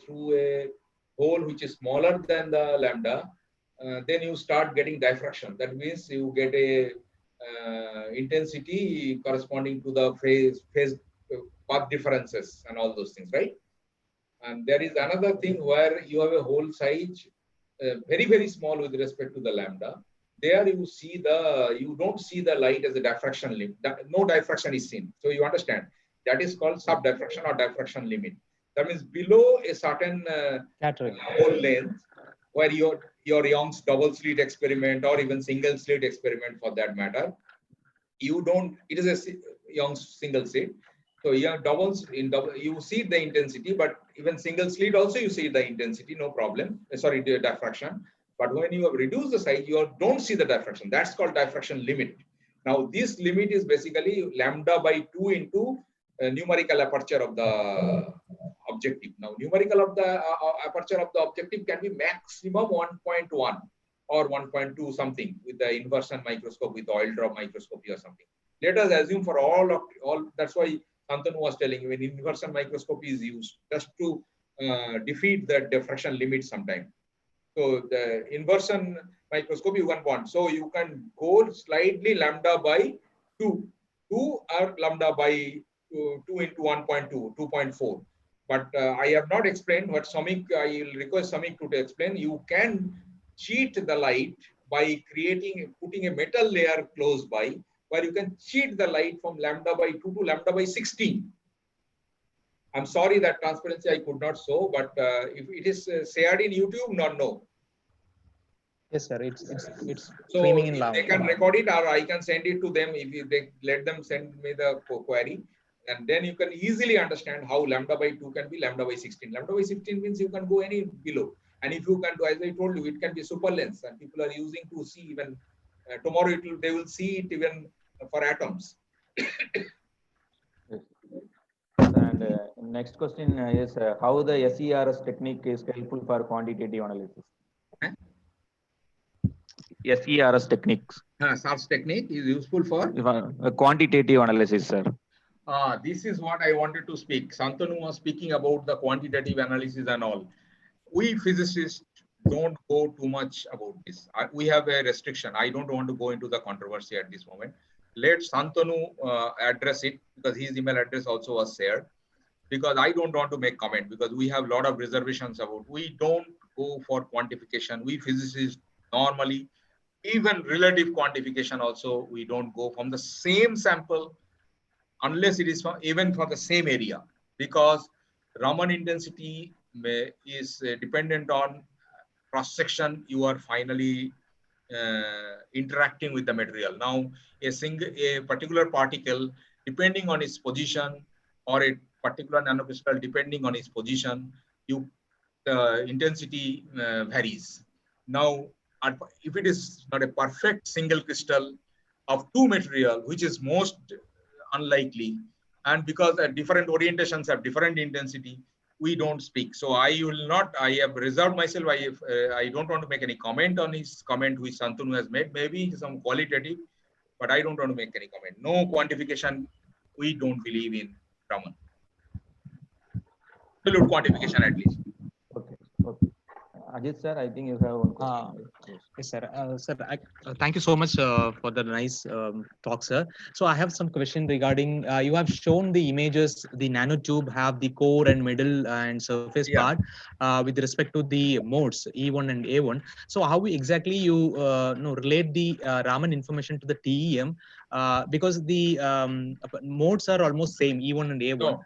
through a hole which is smaller than the lambda, then you start getting diffraction. That means you get a intensity corresponding to the phase path differences and all those things, right? And there is another thing where you have a hole size very, very small with respect to the lambda. There you don't see the light as a diffraction limit. No diffraction is seen. So you understand that is called sub-diffraction or diffraction limit. That means below a certain hole length, where your Young's double slit experiment or even single slit experiment for that matter, it is a Young's single slit. So you see the intensity, but even single slit also you see the intensity, no problem. Sorry, the diffraction. But when you have reduced the size, you don't see the diffraction. That's called diffraction limit. Now, this limit is basically lambda by 2 into numerical aperture of the objective. Now, numerical of the aperture of the objective can be maximum 1.1 or 1.2 something with the inversion microscope, with oil drop microscopy or something. Let us assume for all. That's why Santanu was telling you, when inversion microscopy is used just to defeat the diffraction limit sometime. So the inversion microscopy you can want. So you can go slightly lambda by 2 or lambda by 2 into 1.2, 2.4. But I have not explained what Samik, I will request Samik to explain. You can cheat the light by putting a metal layer close by, where you can cheat the light from lambda by 2 to lambda by 16. I'm sorry that transparency I could not show, but if it is shared in YouTube, no. Yes, sir. It's So streaming in if they live. can record it, or I can send it to them. If they let them send me the query, and then you can easily understand how lambda by 2 can be lambda by 16. Lambda by 16 means you can go any below. And if you can do, as I told you, it can be super lens, and people are using to see even tomorrow. They will see it even for atoms. And next question is how the SERS technique is helpful for quantitative analysis. SERS techniques. SARS technique is useful for quantitative analysis, sir. This is what I wanted to speak. Santanu was speaking about the quantitative analysis and all. We physicists don't go too much about this. We have a restriction. I don't want to go into the controversy at this moment. Let Santanu address it, because his email address also was shared. Because I don't want to make comment, because we have a lot of reservations about. We don't go for quantification. We physicists normally, even relative quantification also, we don't go from the same sample unless it is even for the same area, because Raman intensity is dependent on cross section. You are finally interacting with the material. Now, a particular particle, depending on its position, or a particular nanocrystal, depending on its position, the intensity varies. Now, if it is not a perfect single crystal of two material, which is most unlikely, and because different orientations have different intensity, we don't speak. So I have reserved myself. I don't want to make any comment on his comment which Santanu has made, maybe some qualitative, but I don't want to make any comment. No quantification, we don't believe in, Raman. Absolute quantification at least. Okay. Ajit sir, I think you have one question. Yes, sir. Sir, thank you so much for the nice talk, sir. So I have some question regarding, you have shown the images, the nanotube have the core and middle and surface part with respect to the modes E1 and A1. So how exactly you relate the Raman information to the TEM, because the modes are almost same, E1 and A1. No.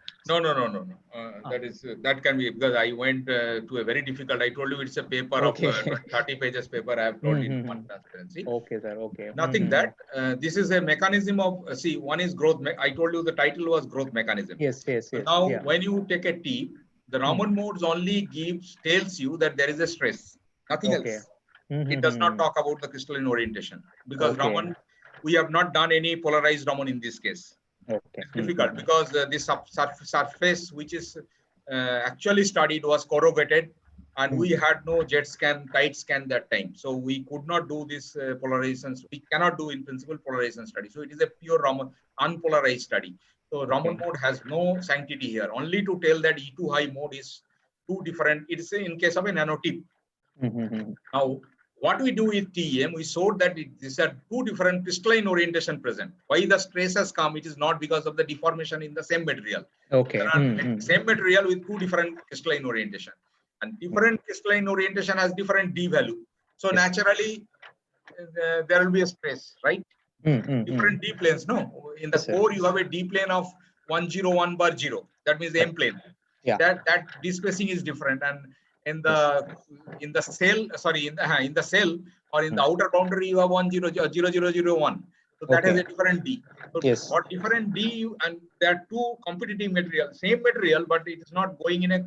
That can be, because I went to a very difficult. I told you it's a paper of 30 pages paper. I have told you in one transparency. Okay, sir. Okay. Nothing that. This is a mechanism of, see, one is growth. I told you the title was growth mechanism. Yes. So now, when you take a tip, the Raman modes only tells you that there is a stress. Nothing else. It does not talk about the crystalline orientation, because Raman, we have not done any polarized Raman in this case. It's difficult because this surface which is actually studied was corrugated, and we had no jet scan, tight scan that time. So we could not do this polarization. We cannot do in principle polarization study. So it is a pure Raman, unpolarized study. So Raman mode has no sanctity here. Only to tell that E2 high mode is two different. It's in case of a nanotip. Now, what we do with TEM, we showed that these are two different crystalline orientation present. Why the stress has come? It is not because of the deformation in the same material. There are same material with two different crystalline orientation, and different crystalline orientation has different D value. So naturally, there will be a stress, right? Different D planes. No, in the core you have a D plane of 101 bar 0. That means the M plane. That D spacing is different, and in the cell, sorry, in the cell or in the outer boundary, you have 1000001. So that has a different D. So what different D, and there are two competitive material, same material, but it is not going in a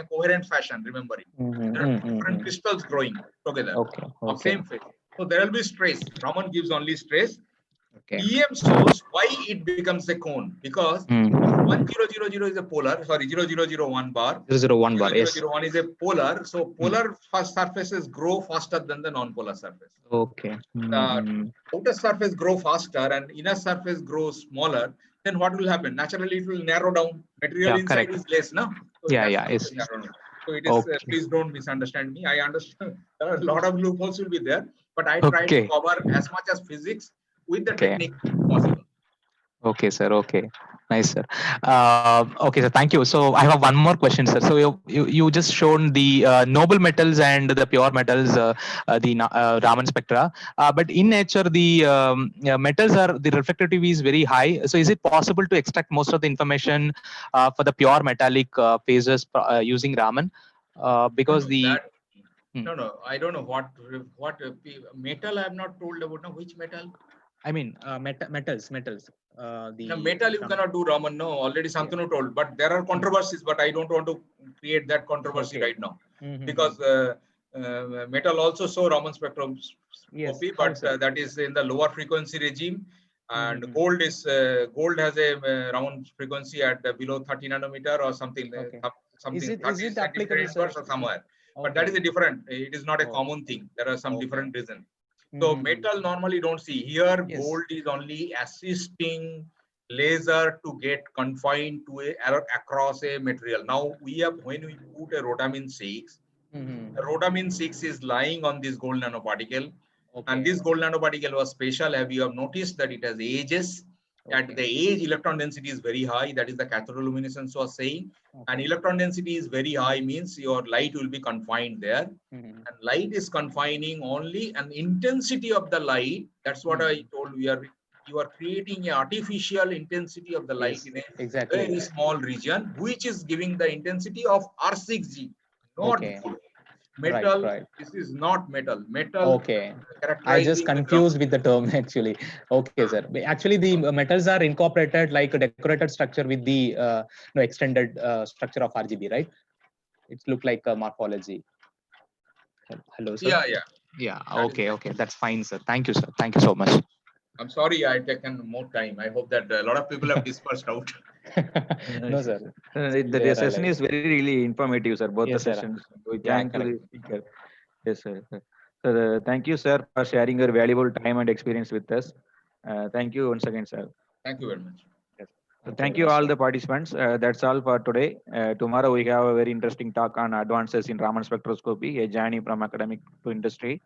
coherent fashion. Remember it. There are different crystals growing together of same phase. So there will be stress. Raman gives only stress. TEM shows why it becomes a cone, because 1000 is a polar, sorry, 0001 bar. 001 bar, yes. 001 is a polar, so polar surfaces grow faster than the non-polar surface. The outer surface grow faster and inner surface grows smaller. Then what will happen? Naturally, it will narrow down. Material inside is less, no? So yes. So it is, Okay. please don't misunderstand me. I understand there are a lot of loopholes will be there, but I try to Okay. cover as much as physics with the Okay. technique possible. Okay, sir. Okay. Nice, sir. Okay, sir. Thank you. So I have one more question, sir. So you just shown the noble metals and the pure metals, Raman spectra. But in nature, the metals are the reflectivity is very high. So is it possible to extract most of the information for the pure metallic phases using Raman? Because No, the that no, I don't know what metal I have not told about. Now, which metal? I mean, metals. The The metal you cannot do, Raman. No, already Santanu told. But there are controversies, but I don't want to create that controversy Okay. right now. Mhm. Because metal also saw Raman Yes. spectroscopy, How, but sir? that is in the lower frequency regime. And Mhm. gold has a Raman frequency at below 30 nanometer or something, Okay. something Is 30 it centimeter applicable, sir? inverse or somewhere. But that is Okay. a different. It is not a Oh, common thing. There are some okay. different reasons. So Mhm. metal normally don't see. Here, Yes. gold is only assisting laser to get confined to across a material. Now we have, when we put a rotamin 6, Mhm. the rotamin 6 is lying on this gold nanoparticle, and Okay. this gold nanoparticle was special. Have you have noticed that it has ages? At the Okay. age, electron density is very high. That is the cathodoluminescence was saying. And Okay. electron density is very high means your light will be confined there. Mhm. And light is confining only an intensity of the light. That's what I told you are creating an artificial intensity of the light Yes. in a Exactly. very small region, which is giving the intensity of R6G, not Okay. gold. Right. Metal, Right. this is not metal. Metal Okay. I just characterizing the ground. confused with the term actually. Okay, sir. Actually, the metals are incorporated like a decorated structure with the extended structure of RGB, right? It look like a morphology. Hello, sir. Yeah, yeah. yeah. That is Okay. it. Okay. That's fine, sir. Thank you, sir. Thank you so much. I'm sorry I taken more time. I hope that a lot of people have dispersed out. No, sir. Still The they are session alive. is very really informative, sir. Both the Yes, sir. sessions. We Yeah, thank to correct. the speaker. Yes, sir. So thank you, sir, for sharing your valuable time and experience with us. Thank you once again, sir. Thank you very much. Yes. So Thank you thank very you much, all sir. the participants. That's all for today. Tomorrow we have a very interesting talk on advances in Raman spectroscopy, a journey from academic to industry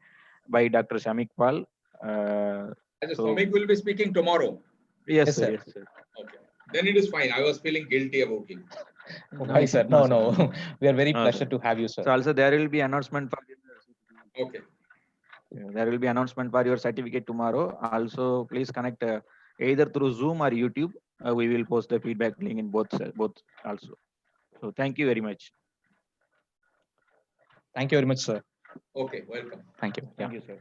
by Dr. Shamik Pal. As So Somik will be speaking tomorrow. yes, Yes, sir. sir. Yes, sir. Okay. Then it is fine. I was feeling guilty about him. Why, sir? No, No, sir. no. We are very No, pleasure sir. to have you, sir. So also there will be announcement for Okay. there will be announcement for your certificate tomorrow. Also, please connect either through Zoom or YouTube. We will post the feedback link in both also. So thank you very much. Thank you very much, sir. Okay. Welcome. Thank you. Yeah. Thank you, sir.